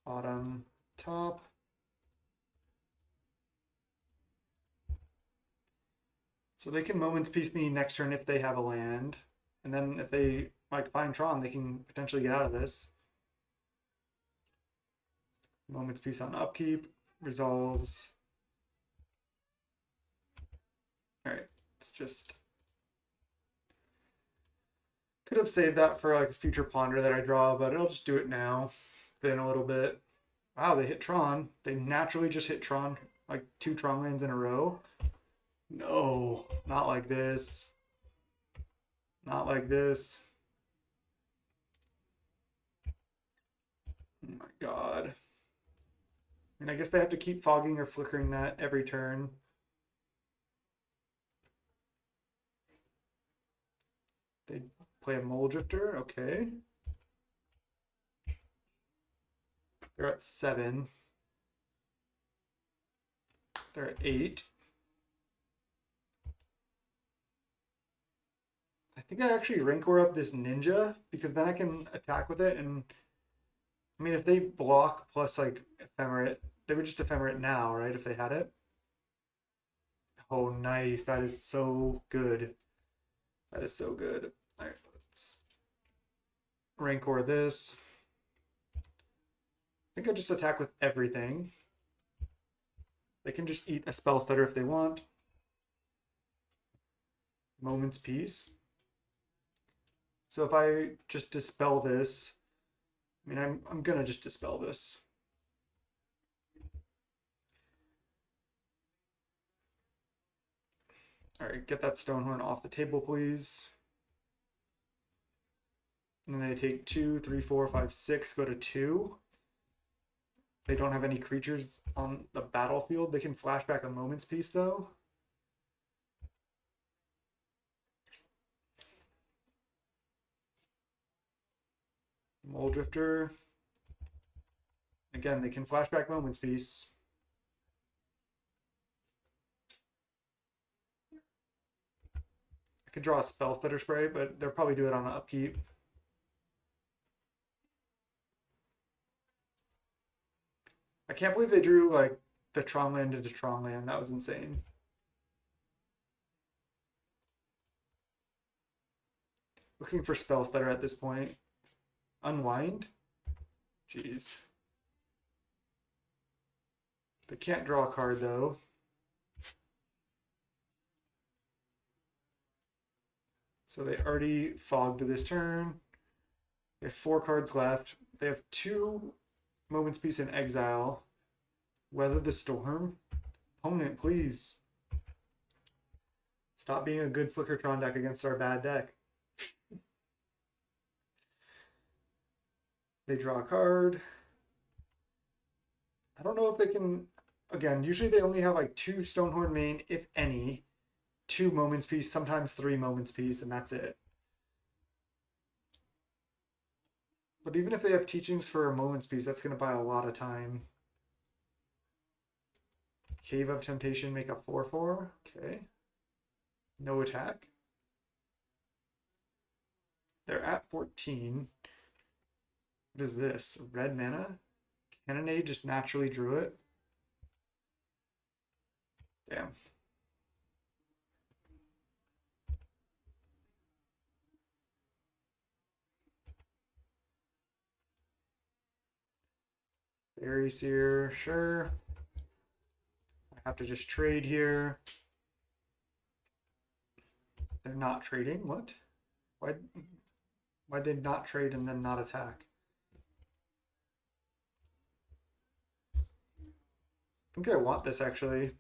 Bottom, top. So they can Moment's Peace me next turn if they have a land. And then if they like find Tron, they can potentially get out of this. Moment's Peace on upkeep. Resolves. Alright, it's just... Could have saved that for like a future ponder that I draw, but I'll just do it now. Then a little bit. Wow, they hit Tron. They naturally just hit Tron. Like 2 Tron lands in a row. No, not like this. Not like this. Oh my god. And I guess they have to keep fogging or flickering that every turn. They play a Mole Drifter, okay. They're at 7. They're at 8. I think I actually Rancor up this Ninja because then I can attack with it. And I mean, if they block plus like Ephemerate, they would just Ephemerate now, right? If they had it. Oh, nice. That is so good. That is so good. All right, let's Rancor this. I think I just attack with everything. They can just eat a spell stutter if they want. Moment's Peace. So if I just dispel this, I mean, I'm gonna just dispel this. All right, get that Stonehorn off the table, please. And then they take 2, 3, 4, 5, 6, go to 2. They don't have any creatures on the battlefield. They can flashback a Moment's Peace, though. Mole Drifter. Again, they can flashback Moment's Peace. I could draw a Spell Stutter Spray, but they'll probably do it on an upkeep. I can't believe they drew like the Tron land into Tron land. That was insane. Looking for Spell Stutter at this point. Unwind? Jeez. They can't draw a card though. So they already fogged this turn. They have 4 cards left. They have 2 Moment's Peace in exile. Weather the Storm. Opponent, please. Stop being a good Flickertron deck against our bad deck. They draw a card. I don't know if they can... Again, usually they only have like 2 Stonehorn main, if any. 2 Moment's Peace, sometimes 3 Moment's Peace, and that's it. But even if they have teachings for a Moment's Peace, that's going to buy a lot of time. Cave of Temptation, make a 4/4. Okay. No attack. They're at 14. What is this? Red mana? Cannonade just naturally drew it. Damn. Faeries here, sure. I have to just trade here. They're not trading. What? Why'd they not trade and then not attack? I think I want this actually.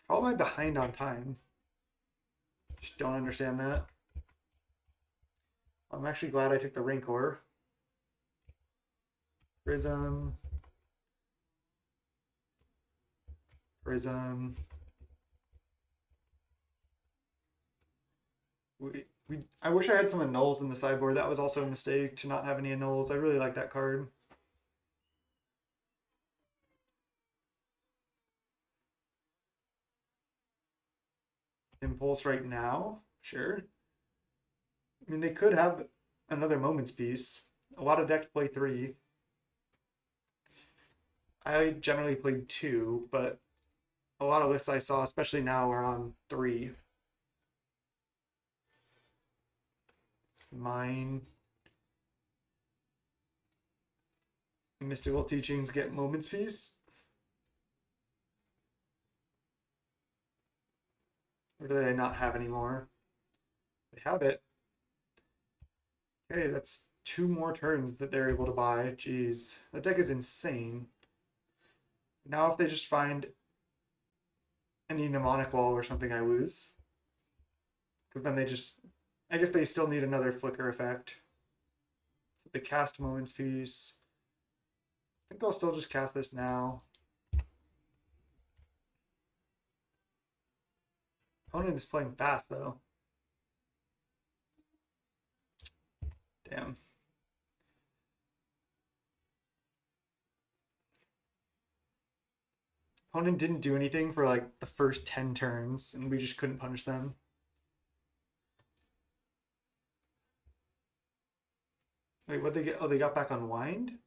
How am I behind on time? Just don't understand that. I'm actually glad I took the Rancor. Prism. Prism. I wish I had some annuls in the sideboard. That was also a mistake to not have any annuls. I really like that card. Impulse right now? Sure. I mean, they could have another Moment's Peace. A lot of decks play 3. I generally played 2, but a lot of lists I saw, especially now, are on 3. Mine. Mystical Teachings get Moments Peace. Or do they not have anymore? They have it. Okay, that's 2 more turns that they're able to buy. Jeez, that deck is insane. Now if they just find any Mnemonic Wall or something, I lose. Because then they just... I guess they still need another Flicker effect. So they cast Moments Peace. I think I'll still just cast this now. Opponent is playing fast, though. Damn. Opponent didn't do anything for like the first 10 turns, and we just couldn't punish them. Wait, what they get? Oh, they got back Unwind?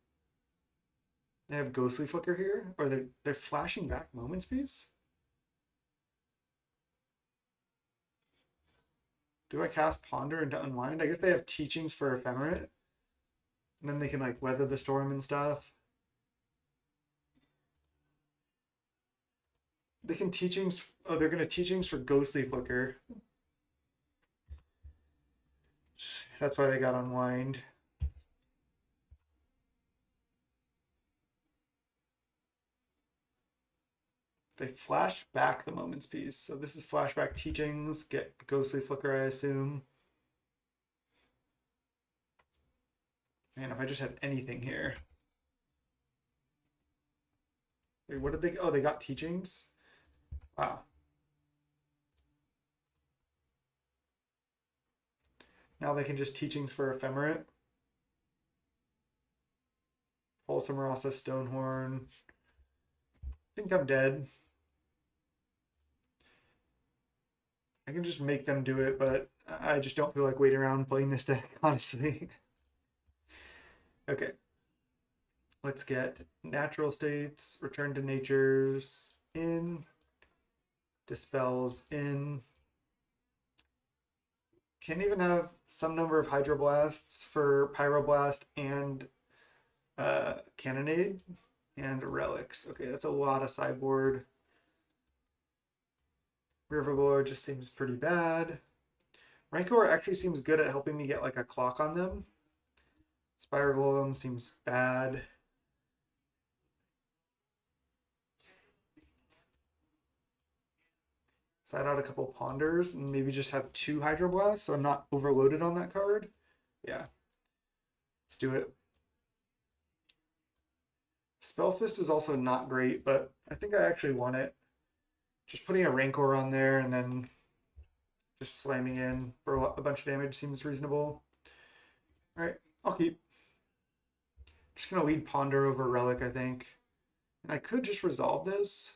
They have Ghostly Flicker here? Or they're flashing back Moments Piece? Do I cast Ponder into Unwind? I guess they have Teachings for Ephemerate. And then they can like weather the storm and stuff. They can Teachings... Oh, they're going to Teachings for Ghostly Flicker. That's why they got Unwind. They flash back the Moments Piece. So this is Flashback Teachings. Get Ghostly Flicker, I assume. Man, if I just had anything here. Wait, what did they... Oh, they got Teachings? Wow. Now they can just Teachings for Ephemerate. Wholesome Rasa, Stonehorn. I think I'm dead. I can just make them do it, but I just don't feel like waiting around playing this deck, honestly. Okay. Let's get Natural States, Return to Nature's in, Dispels in. Can't even have some number of Hydroblasts for Pyroblast and Cannonade and Relics. Okay, that's a lot of sideboard. Riverlord just seems pretty bad. Rancor actually seems good at helping me get like a clock on them. Spiral Golem seems bad. Side out a couple Ponders and maybe just have 2 Hydroblasts so I'm not overloaded on that card. Yeah. Let's do it. Spellfist is also not great, but I think I actually want it. Just putting a Rancor on there and then just slamming in for a bunch of damage seems reasonable. Alright, I'll keep. Just going to lead Ponder over Relic, I think. And I could just resolve this.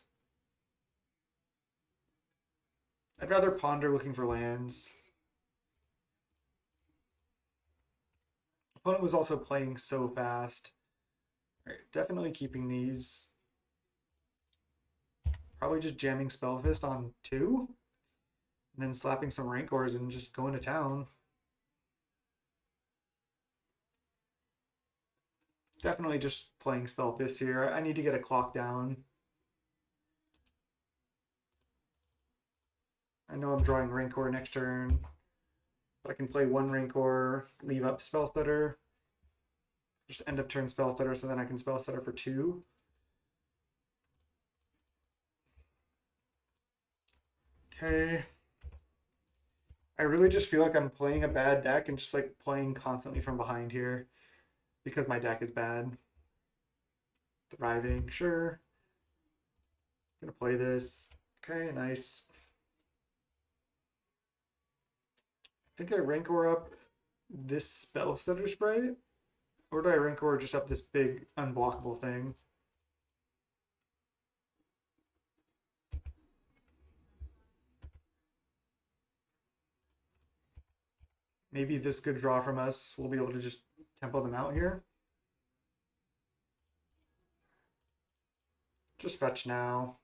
I'd rather Ponder looking for lands. Opponent was also playing so fast. Alright, definitely keeping these. Probably just jamming Spellfist on 2. And then slapping some Rancors and just going to town. Definitely just playing Spellfist here. I need to get a clock down. I know I'm drawing Rancor next turn. But I can play 1 Rancor, leave up Spellstutter. Just end of turn Spellstutter so then I can Spellstutter for 2. Okay. I really just feel like I'm playing a bad deck and just like playing constantly from behind here because my deck is bad. Thriving, sure. Gonna play this. Okay, nice. I think I Rancor up this Spellstutter Sprite, or do I Rancor just up this big unblockable thing? Maybe this good draw from us, we'll be able to just tempo them out here. Just fetch now.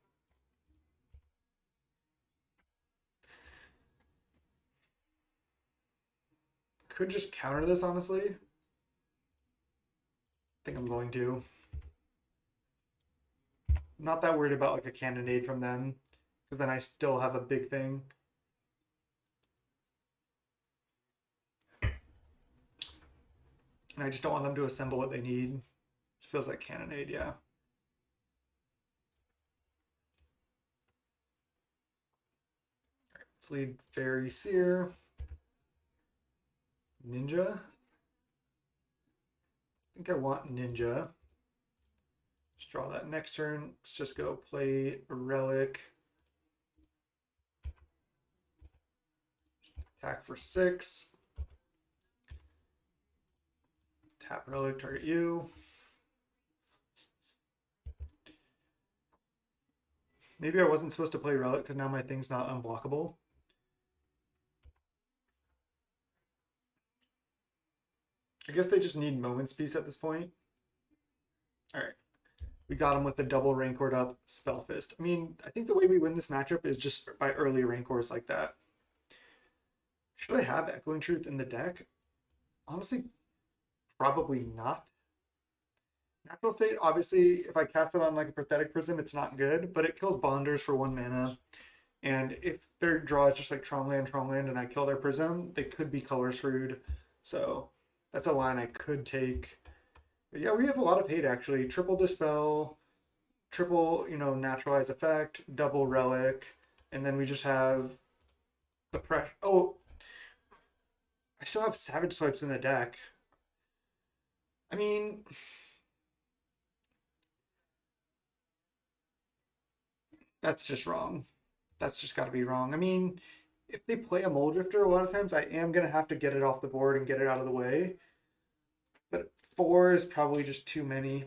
Could just counter this, honestly. I think I'm going to. Not that worried about like a cannonade from them, because then I still have a big thing. And I just don't want them to assemble what they need. This feels like cannonade, yeah. Let's lead Fairy Seer. Ninja. I think I want Ninja. Let's draw that next turn. Let's just go play a Relic. Attack for 6. Tap Relic, target you. Maybe I wasn't supposed to play Relic because now my thing's not unblockable. I guess they just need Moment's Peace at this point. All right. We got him with the double Rancored up Spellfist. I mean, I think the way we win this matchup is just by early Rancors like that. Should I have Echoing Truth in the deck? Honestly, probably not. Natural Fate, obviously, if I cast it on like a Pathetic Prism, it's not good, but it kills Bonders for 1 mana. And if their draw is just like Trongland, and I kill their Prism, they could be color screwed. So that's a line I could take. But yeah, we have a lot of hate actually. Triple Dispel, triple, Naturalize Effect, double Relic, and then we just have the pressure. Oh, I still have Savage Swipes in the deck. I mean, that's just wrong. That's just got to be wrong. I mean, if they play a Mole Drifter, a lot of times I am going to have to get it off the board and get it out of the way. But 4 is probably just too many.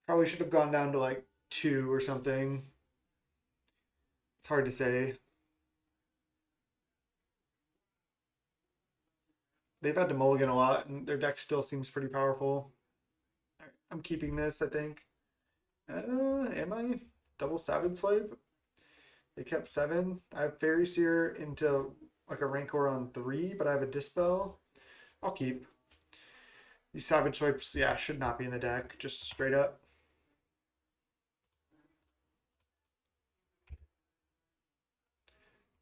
Probably should have gone down to like 2 or something. It's hard to say. They've had to mulligan a lot, and their deck still seems pretty powerful. All right, I'm keeping this, I think. Am I? Double Savage Swipe? They kept 7. I have Fairy Seer into like a Rancor on 3, but I have a Dispel. I'll keep. These Savage Swipes, yeah, should not be in the deck, just straight up.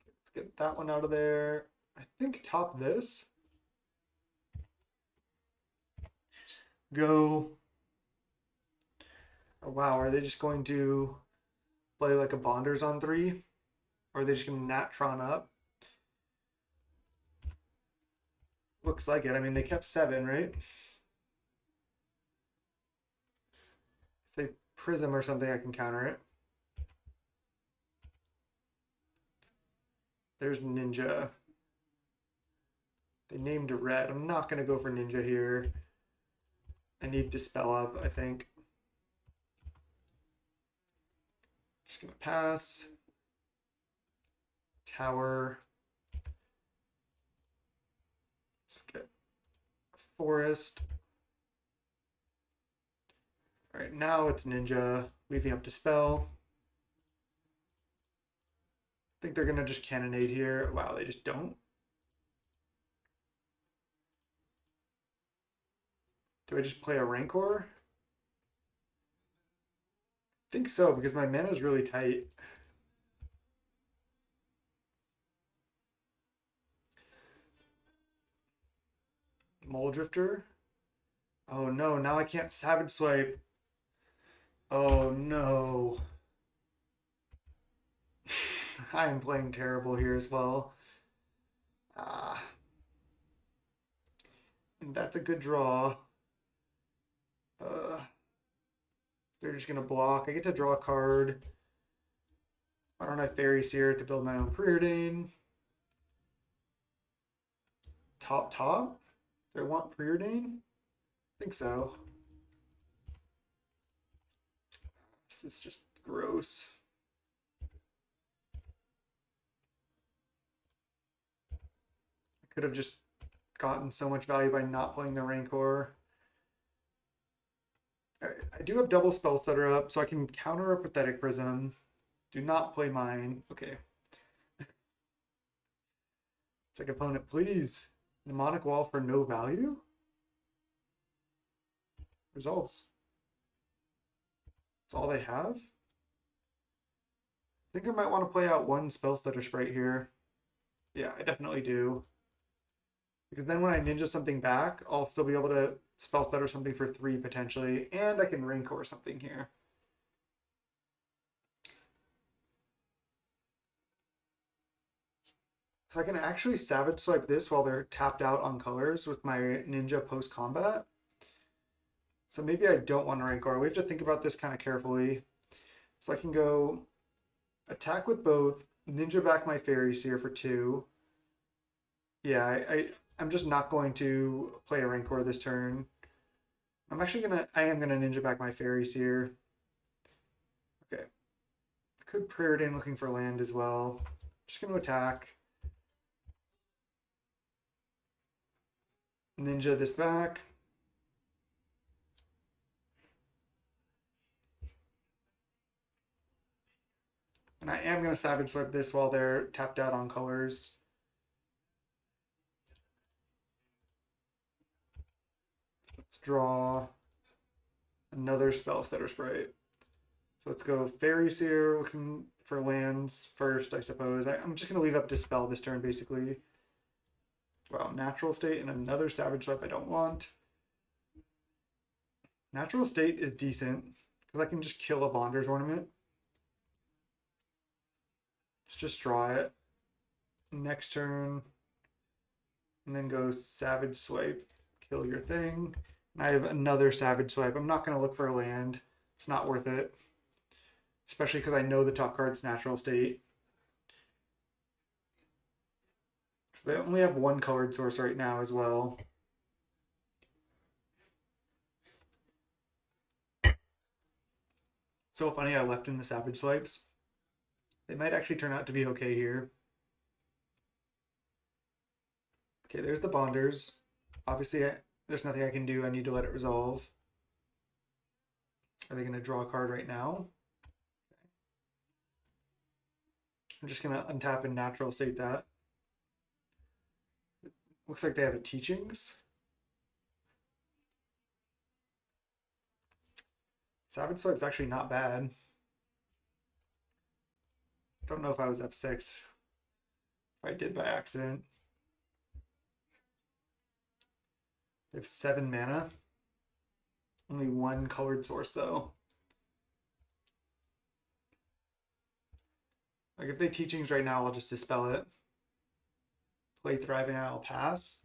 Let's get that one out of there. I think top this. Go. Oh, wow, are they just going to play like a Bonders on 3? Or are they just going to Natron up? Looks like it. I mean, they kept 7, right? If they Prism or something, I can counter it. There's Ninja. They named a red. I'm not going to go for Ninja here. I need Dispel up, I think. Just going to pass. Tower. Let's get a Forest. All right, now it's Ninja, leaving up Dispel. I think they're gonna just Cannonade here. Wow, they just don't. Do I just play a Rancor? I think so, because my mana is really tight. Mole Drifter. Oh no, now I can't Savage Swipe. Oh no. I am playing terrible here as well. And that's a good draw. They're just gonna block. I get to draw a card. Why don't I Fairies here to build my own Preordain? Top? Do I want Preordain? I think so. This is just gross. I could have just gotten so much value by not playing the Rancor. I do have double spell setter up, so I can counter a Pathetic Prism. Do not play mine. Okay. It's like, opponent, please. Mnemonic Wall for no value? Resolves. That's all they have? I think I might want to play out one spell stutter sprite here. Yeah, I definitely do. Because then when I ninja something back, I'll still be able to spell stutter something for 3 potentially, and I can RANCOR something here. So I can actually Savage Swipe this while they're tapped out on colors with my ninja post-combat. So maybe I don't want to RANCOR. We have to think about this kind of carefully. So I can go attack with both, ninja back my Faeries here for 2. Yeah, I'm just not going to play a RANCOR this turn. I am gonna ninja back my Faeries here. Okay. Could Preordain looking for land as well. Just gonna attack. Ninja this back. And I am going to Savage Swipe this while they're tapped out on colors. Let's draw another Spell Stutter Sprite. So let's go Faeries here, looking for lands first, I suppose. I'm just going to leave up Dispel this turn, basically. Wow, Natural State and another Savage Swipe I don't want. Natural State is decent, because I can just kill a Bonder's Ornament. Let's just draw it. Next turn. And then go Savage Swipe, kill your thing. And I have another Savage Swipe. I'm not going to look for a land. It's not worth it. Especially because I know the top card's Natural State. So they only have one colored source right now as well. So funny I left in the Savage Swipes. They might actually turn out to be okay here. Okay, there's the Bonders. Obviously, there's nothing I can do. I need to let it resolve. Are they going to draw a card right now? I'm just going to untap and Natural State that. Looks like they have a Teachings. Savage Swipe's actually not bad. I don't know if I was F6. If I did by accident. They have 7 mana. Only one colored source though. Like if they Teachings right now, I'll just Dispel it. Play Thriving, I'll pass.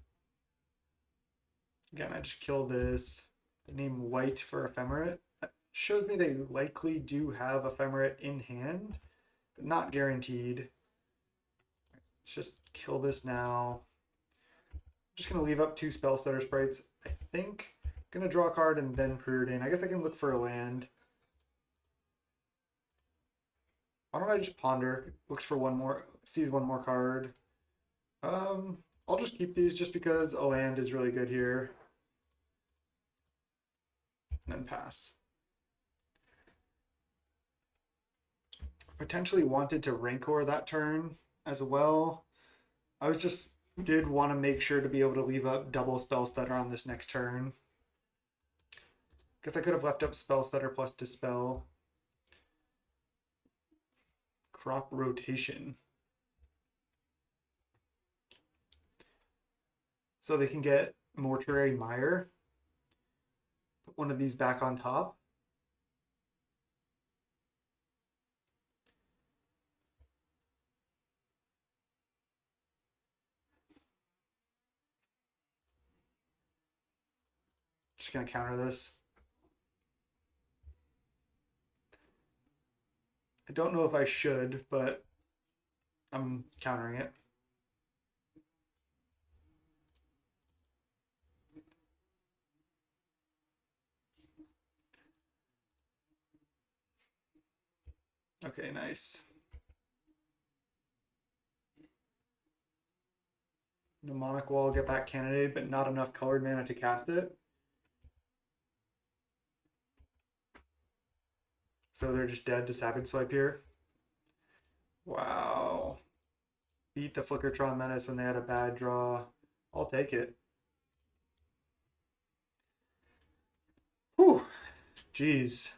Again, I just kill this. They name white for Ephemerate. That shows me they likely do have Ephemerate in hand, but not guaranteed. Let's just kill this now. I'm just going to leave up 2 Spell Stutter Sprites. I think I'm going to draw a card and then Preordain. I guess I can look for a land. Why don't I just Ponder? Looks for one more, sees one more card. I'll just keep these just because a land is really good here. And then pass. Potentially wanted to RANCOR that turn as well. I did want to make sure to be able to leave up double Spell Stutter on this next turn. Guess I could have left up Spell Stutter plus Dispel. Crop Rotation. So they can get Mortuary Mire. Put one of these back on top. Just gonna counter this. I don't know if I should, but I'm countering it. Okay, nice. Mnemonic Wall, get back Cannonade, but not enough colored mana to cast it. So they're just dead to Savage Swipe here. Wow. Beat the Flickertron Menace when they had a bad draw. I'll take it. Whew. Jeez.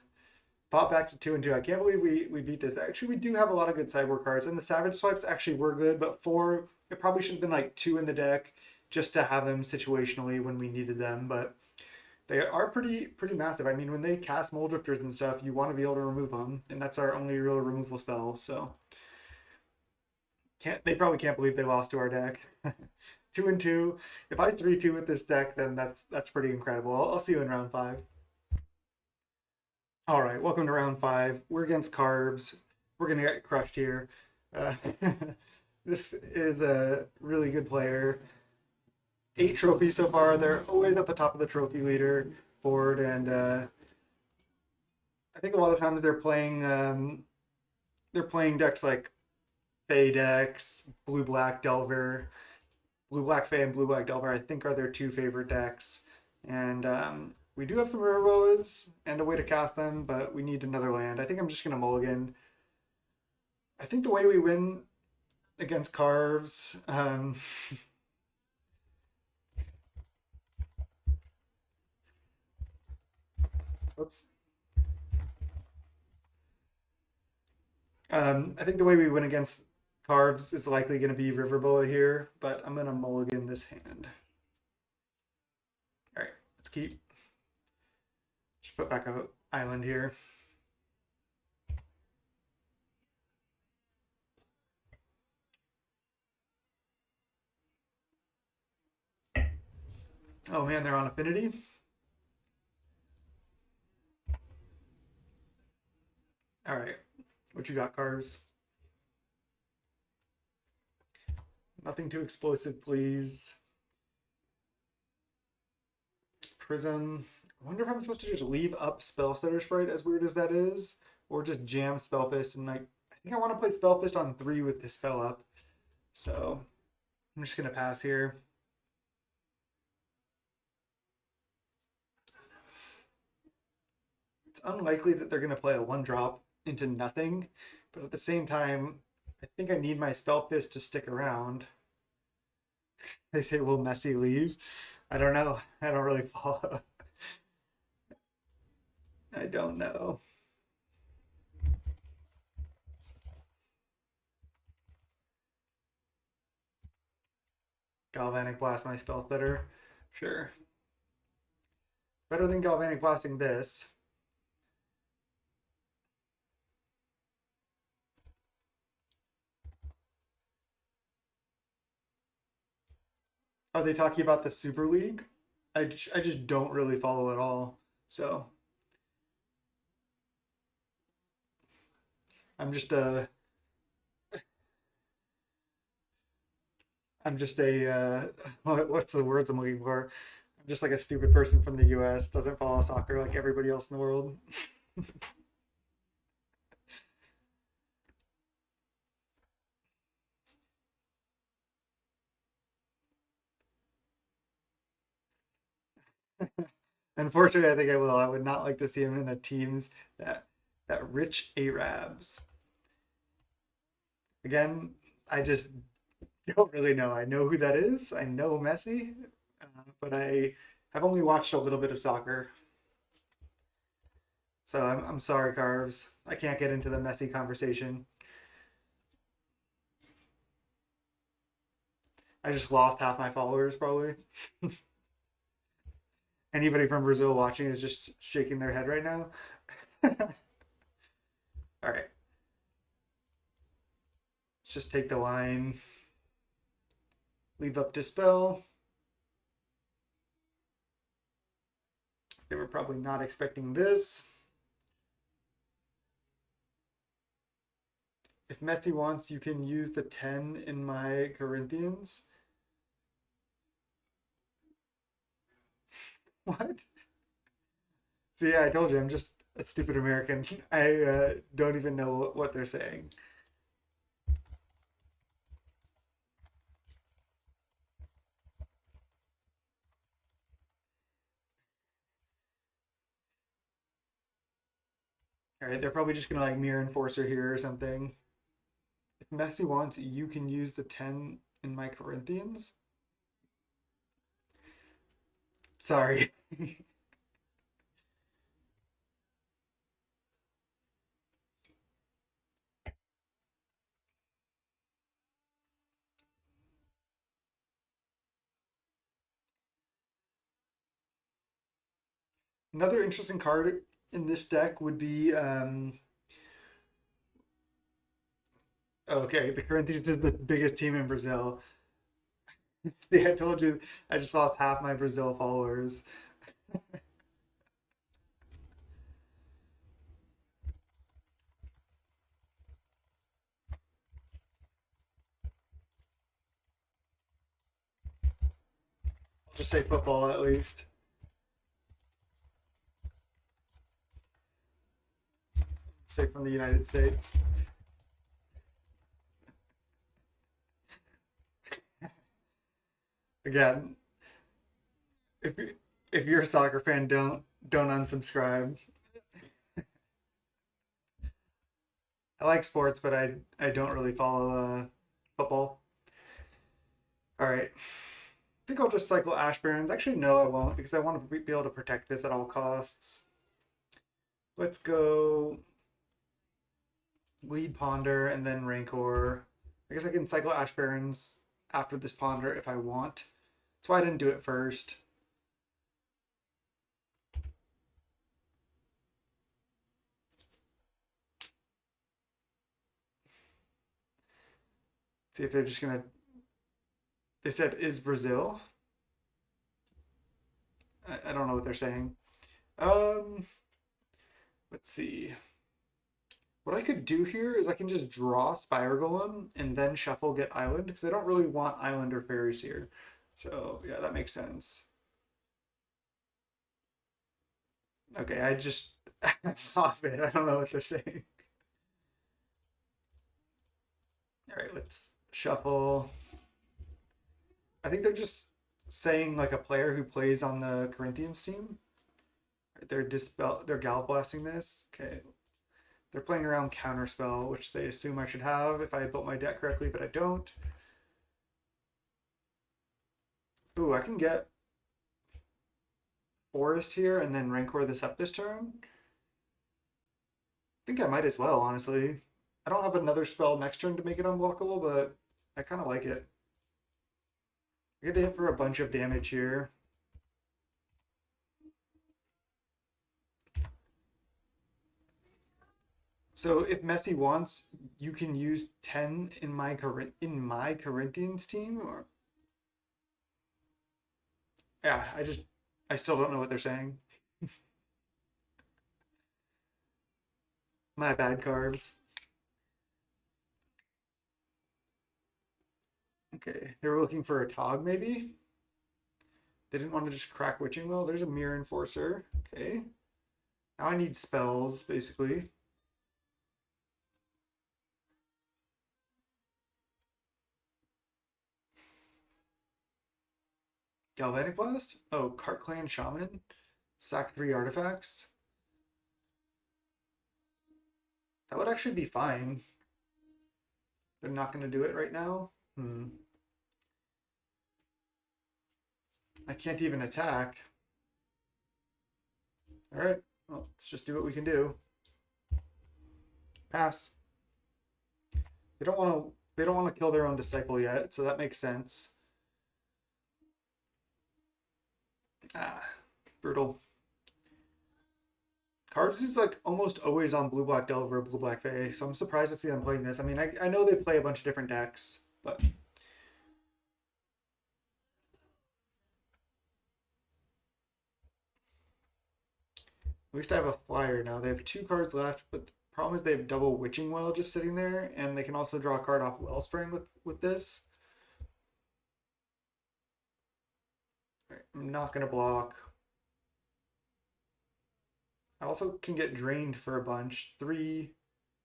Pop back to 2-2. I can't believe we beat this. Actually, we do have a lot of good sideboard cards, and the Savage Swipes actually were good, but 4, it probably should have been like 2 in the deck just to have them situationally when we needed them, but they are pretty massive. I mean, when they cast Mold Drifters and stuff, you want to be able to remove them, and that's our only real removal spell, so they probably can't believe they lost to our deck. 2-2. If I 3-2 with this deck, then that's pretty incredible. I'll see you in round 5. All right, welcome to round 5. We're against Carbs. We're gonna get crushed here. Uh, this is a really good player. 8 trophies so far. They're always at the top of the trophy leader board, and I think a lot of times they're playing decks like Fae decks, Blue Black Delver, Blue Black Fae and Blue Black Delver. I think are their 2 favorite decks, and we do have some River Boas and a way to cast them, but we need another land. I think I'm just gonna mulligan. I think the way we win against Carves. Oops. I think the way we win against Carves is likely going to be Riverboa here, but I'm going to mulligan this hand. All right, let's keep. Just put back a island here. Oh man, they're on Affinity. All right, what you got, Carves? Nothing too explosive, please. Prism. I wonder if I'm supposed to just leave up Spellstutter Sprite, as weird as that is, or just jam Spellfist. And I think I want to play Spellfist on 3 with this spell up. So I'm just gonna pass here. It's unlikely that they're gonna play a 1-drop into nothing, but at the same time, I think I need my Spellfist to stick around. They say, will Messi leave? I don't know. I don't really follow. I don't know. Galvanic Blast my spell stutter. Sure. Better than Galvanic Blasting this. Are they talking about the Super League? I just don't really follow at all. So I'm just a what's the words I'm looking for? I'm just like a stupid person from the US, doesn't follow soccer like everybody else in the world. Unfortunately, I think I will. I would not like to see him in a teams that rich Arabs. Again, I just don't really know. I know who that is. I know Messi, but I have only watched a little bit of soccer. So I'm sorry, Carves. I can't get into the Messi conversation. I just lost half my followers, probably. Anybody from Brazil watching is just shaking their head right now. All right. Let's just take the line. Leave up Dispel. They were probably not expecting this. If Messi wants, you can use the 10 in my Corinthians. What? So yeah, I told you, I'm just a stupid American. I don't even know what they're saying. All right, they're probably just gonna like mirror enforcer here or something. If Messi wants, you can use the 10 in my Corinthians. Sorry. Another interesting card in this deck would be okay, the Corinthians is the biggest team in Brazil. See, I told you I just lost half my Brazil followers. I'll just say football at least. Say from the United States. Again, if if you're a soccer fan, don't unsubscribe. I like sports, but I don't really follow football. All right. I think I'll just cycle Ash Barrens. Actually, no, I won't because I want to be able to protect this at all costs. Let's go Lead Ponder and then Rancor. I guess I can cycle Ash Barrens after this Ponder if I want. That's why I didn't do it first. See if they're just gonna. They said is Brazil. I don't know what they're saying. Um, let's see. What I could do here is I can just draw Spire Golem and then shuffle get Island because I don't really want Island or Fairies here. So yeah, that makes sense. Okay, I just stop it. I don't know what they're saying. All right, let's shuffle. I think they're just saying like a player who plays on the Corinthians team. They're Gal blasting this. Okay. They're playing around Counterspell, which they assume I should have if I built my deck correctly, but I don't. Ooh, I can get Forest here and then Rancor this up this turn. I think I might as well, honestly. I don't have another spell next turn to make it unblockable, but I kind of like it. I get to hit for a bunch of damage here. So if Messi wants, you can use 10 in my Corinthians team, or yeah, I still don't know what they're saying. My bad, Carves. Okay, they were looking for a Tog maybe. They didn't want to just crack Witching Well. There's a Mirror Enforcer. Okay, now I need spells basically. Galvanic Blast? Oh, Cart Clan Shaman? Sack 3 artifacts? That would actually be fine. They're not going to do it right now? I can't even attack. Alright, well, let's just do what we can do. Pass. They don't want to kill their own disciple yet, so that makes sense. Ah, brutal. Cards is like almost always on Blue Black Delver or Blue Black Fae, so I'm surprised to see them playing this. I mean, I know they play a bunch of different decks, but at least I have a flyer now. They have 2 cards left, but the problem is they have double Witching Well just sitting there, and they can also draw a card off Wellspring with this. Right, I'm not gonna block. I also can get drained for a bunch. 3,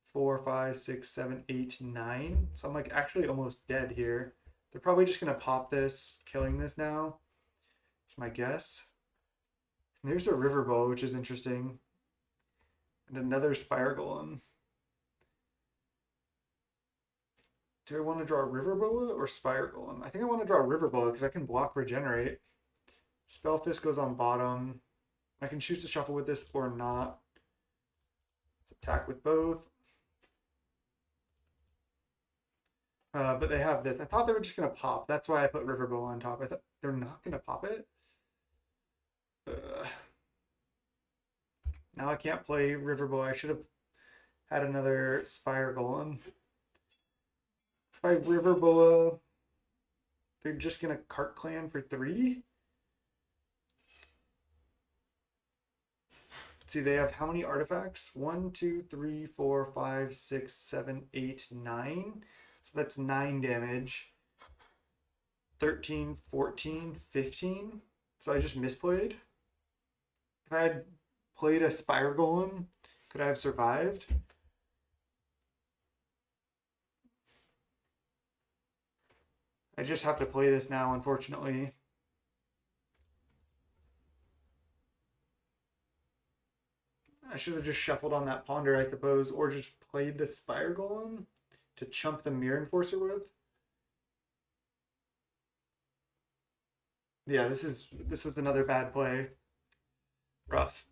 4, 5, 6, 7, 8, 9. So I'm like actually almost dead here. They're probably just gonna pop this, killing this now. It's my guess. And there's a River Bow, which is interesting. And another Spire Golem. Do I want to draw River Boa or Spire Golem? I think I want to draw River Boa because I can block Regenerate. Spellfist goes on bottom. I can choose to shuffle with this or not. Let's attack with both. But they have this. I thought they were just going to pop. That's why I put River Boa on top. I thought they're not going to pop it. Now I can't play River Boa. I should have had another Spire Golem. Let's fight River Boa. They're just going to Cart Clan for 3. See, they have how many artifacts? 1, 2, 3, 4, 5, 6, 7, 8, 9. So that's 9 damage. 13, 14, 15. So I just misplayed. If I had played a Spire Golem, could I have survived? I just have to play this now, unfortunately. I should have just shuffled on that Ponder, I suppose, or just played the Spire Golem to chump the Mirror Enforcer with. Yeah, this was another bad play. Rough.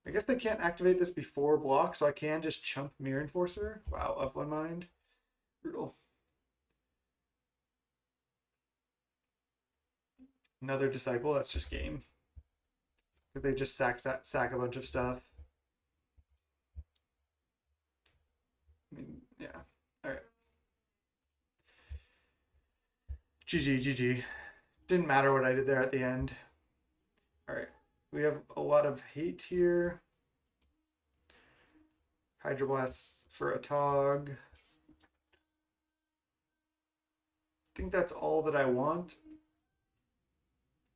I guess they can't activate this before block, so I can just chump Mirror Enforcer. Wow, of one mind. Brutal. Another Disciple, that's just game. They just sack a bunch of stuff. I mean, yeah. All right. GG. Didn't matter what I did there at the end. All right. We have a lot of hate here. Hydroblast for a Tog. I think that's all that I want.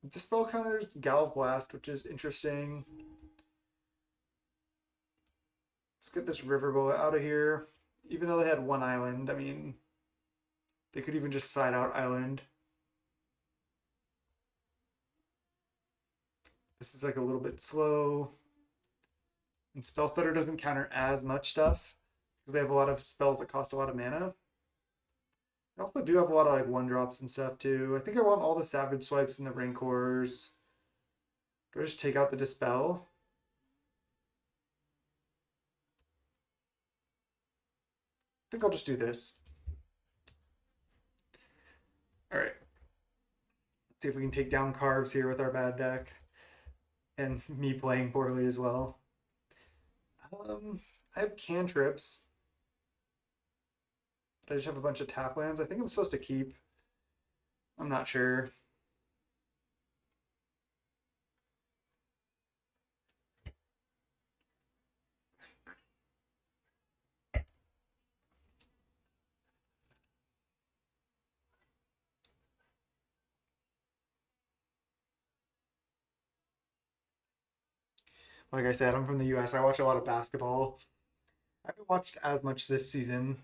Dispel counters Galv Blast, which is interesting. Let's get this River Boa out of here. Even though they had 1 island, I mean, they could even just side out island. This is like a little bit slow. And Spell Stutter doesn't counter as much stuff because they have a lot of spells that cost a lot of mana. I also do have a lot of like 1-drops and stuff too. I think I want all the Savage Swipes and the Rancors. Do I just take out the Dispel? I think I'll just do this. All right. Let's see if we can take down Carves here with our bad deck. And me playing poorly as well. I have cantrips. I just have a bunch of tap lands. I think I'm supposed to keep. I'm not sure. Like I said, I'm from the US. I watch a lot of basketball. I haven't watched as much this season.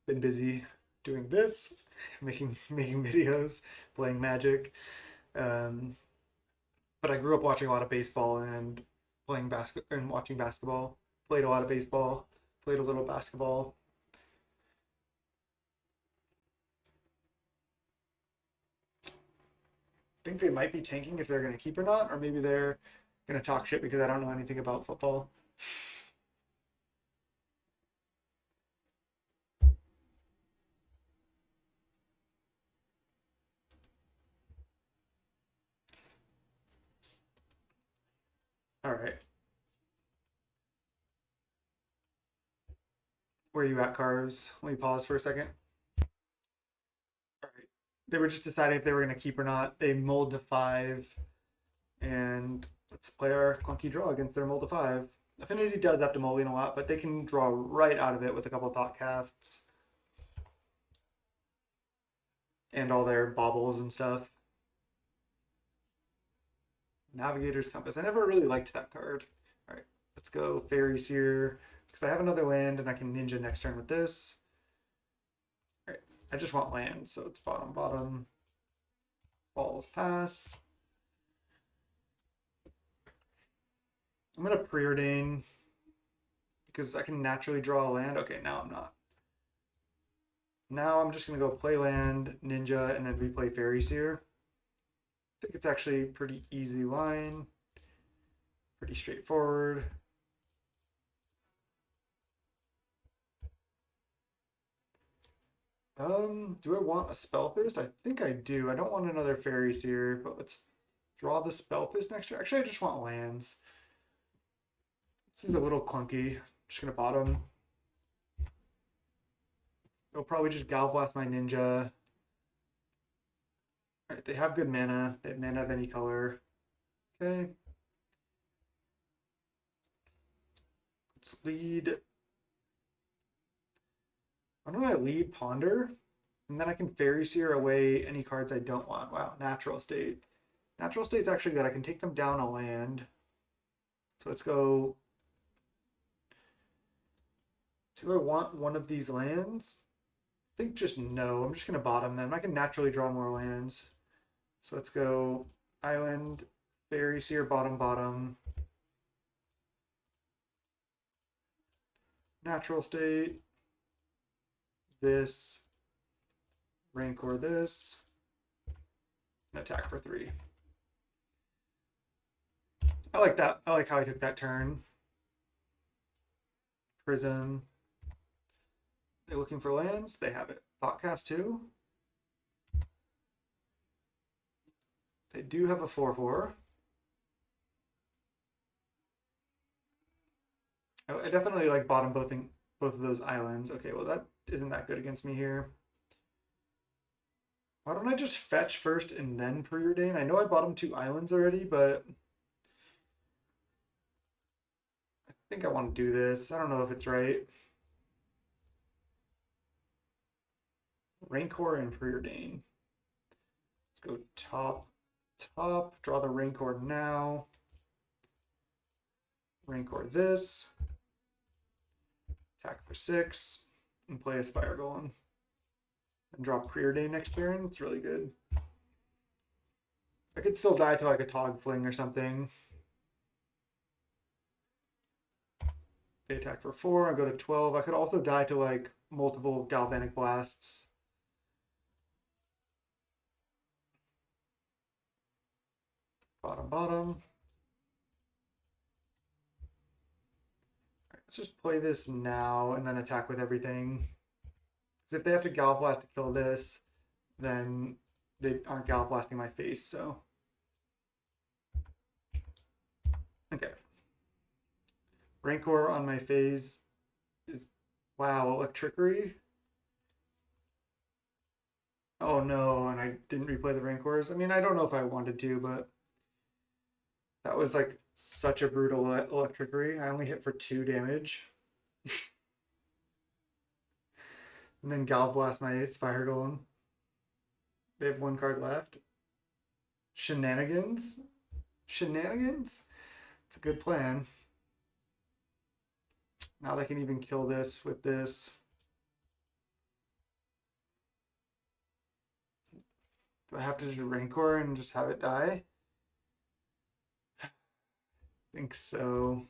Been busy doing this, making videos, playing Magic. But I grew up watching a lot of baseball and playing basketball and watching basketball. Played a lot of baseball. Played a little basketball. I think they might be tanking if they're going to keep or not, or maybe they're going to talk shit because I don't know anything about football. All right. Where are you at, Carves? Let me pause for a second. All right. They were just deciding if they were going to keep or not. They mulled to 5. And let's play our clunky draw against their mull to 5. Affinity does have to mull in a lot, but they can draw right out of it with a couple of thought casts. And all their baubles and stuff. Navigator's Compass. I never really liked that card. All right, let's go Faeries here. Because I have another land and I can ninja next turn with this. All right, I just want land, so it's bottom. Balls pass. I'm going to preordain because I can naturally draw a land. Okay, now I'm not. Now I'm just going to go play land, ninja, and then replay Faeries here. I think it's actually a pretty easy line. Pretty straightforward. Do I want a Spellfist? I think I do. I don't want another Faeries here, but let's draw the Spellfist next turn. Actually, I just want lands. This is a little clunky. I'm just gonna bottom. They'll probably just Galblast my ninja. Alright, they have good mana. They have mana of any color. Okay. Let's lead. Why don't I lead Ponder? And then I can Fairy Seer away any cards I don't want. Wow, Natural State. Natural State's actually good. I can take them down a land. So let's go. Do I want one of these lands? I think just no. I'm just going to bottom them. I can naturally draw more lands. So let's go Island, Fairy Seer, bottom, bottom. Natural State. This. Rancor this. And attack for 3. I like that. I like how I took that turn. Prism. They're looking for lands. They have it. Thoughtcast 2. They do have a 4/4. I definitely like bottom both of those islands. Okay, well that isn't that good against me here. Why don't I just fetch first and then preordain? I know I bottom 2 islands already, but I think I want to do this. I don't know if it's right. Rancor and preordain. Let's go top, top. Draw the Rancor now. Rancor this. Attack for 6. And play a Spire Golem. And drop Preordain next turn. It's really good. I could still die to like a Tog Fling or something. They attack for 4. I go to 12. I could also die to like multiple Galvanic Blasts. Bottom, bottom. Right, let's just play this now and then attack with everything. Because if they have to Galblast to kill this, then they aren't Galblasting my face, so. Okay. Rancor on my phase is, wow, Electrickery. Oh no, and I didn't replay the Rancors. I mean, I don't know if I wanted to, but that was like such a brutal Electrickery. I only hit for 2 damage. And then Galblast my Spire Golem. They have 1 card left. Shenanigans? Shenanigans? It's a good plan. Now they can even kill this with this. Do I have to do Rancor and just have it die? I think so.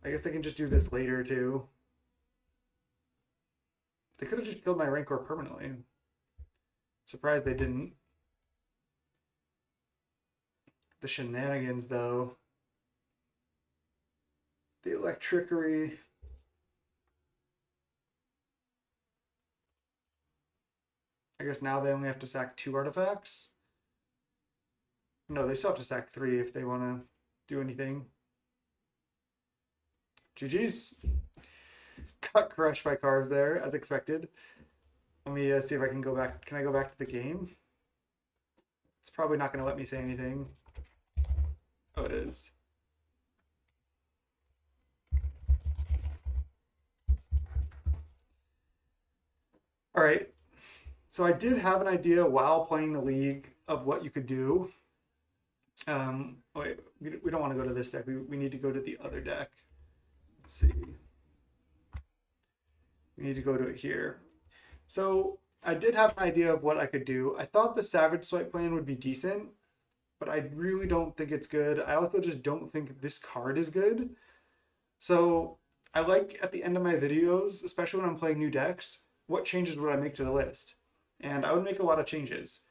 I guess they can just do this later too. They could have just killed my Rancor permanently. Surprised they didn't. The shenanigans though. The Electrickery. I guess now they only have to sack 2 artifacts. No, they still have to sack 3 if they want to do anything. GG's. Got crushed by cards there, as expected. Let me see if I can go back. Can I go back to the game? It's probably not going to let me say anything. Oh, it is. All right. So I did have an idea while playing the league of what you could do. Wait, we don't want to go to this deck. We need to go to the other deck. Let's see. We need to go to it here. So I did have an idea of what I could do. I thought the Savage Swipe plan would be decent. but I really don't think it's good. I also just don't think this card is good. So I like at the end of my videos, especially when I'm playing new decks, what changes would I make to the list? And I would make a lot of changes.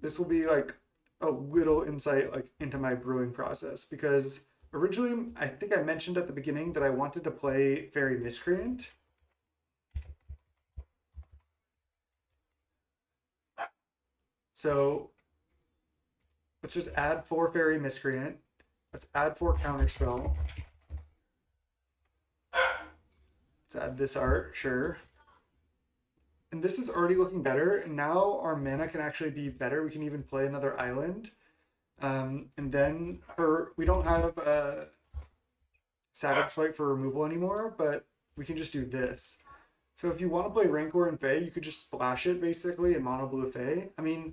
This will be like a little insight like into my brewing process, because originally I think I mentioned at the beginning that I wanted to play Fairy Miscreant. So let's just add 4 Fairy Miscreant. Let's add 4 Counterspell. Let's add this art, sure. And this is already looking better, and now our mana can actually be better. We can even play another island. And then we don't have Savage Swipe for removal anymore, but we can just do this. So if you want to play Rancor and Fae, you could just splash it basically in Mono Blue Fae. I mean,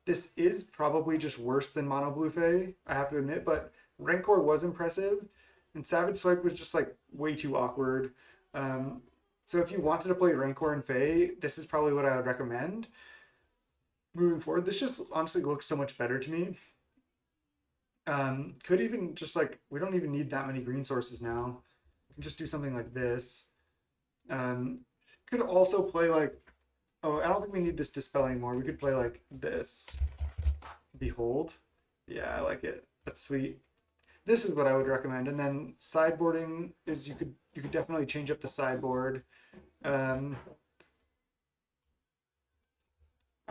this is probably just worse than Mono Blue Fae, I have to admit, but Rancor was impressive, and Savage Swipe was just like way too awkward. So if you wanted to play Rancor and Fae, this is probably what I would recommend. Moving forward, this just honestly looks so much better to me. Could even just like, we don't even need that many green sources now. We can just do something like this. Could also play like, oh, I don't think we need this Dispel anymore. We could play like this. Behold. Yeah, I like it. That's sweet. This is what I would recommend. And then sideboarding is you could definitely change up the sideboard. I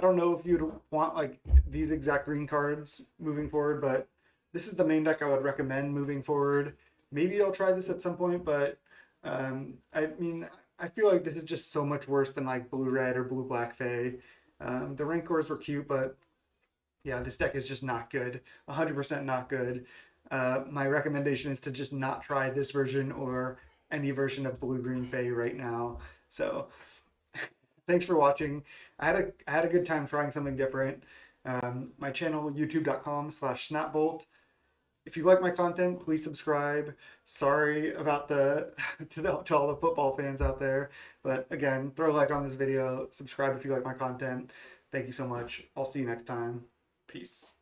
don't know if you'd want like these exact green cards moving forward, but this is the main deck I would recommend moving forward. Maybe I'll try this at some point, but I mean, I feel like this is just so much worse than like blue-red or blue-black Fae. The Rancors were cute, but yeah, this deck is just not good. 100% not good. My recommendation is to just not try this version or any version of blue-green Fae right now. So thanks for watching. I had a good time trying something different. My channel, youtube.com/snapbolt. If you like my content, please subscribe. Sorry about to all the football fans out there, but again, throw a like on this video, subscribe if you like my content. Thank you so much. I'll see you next time. Peace.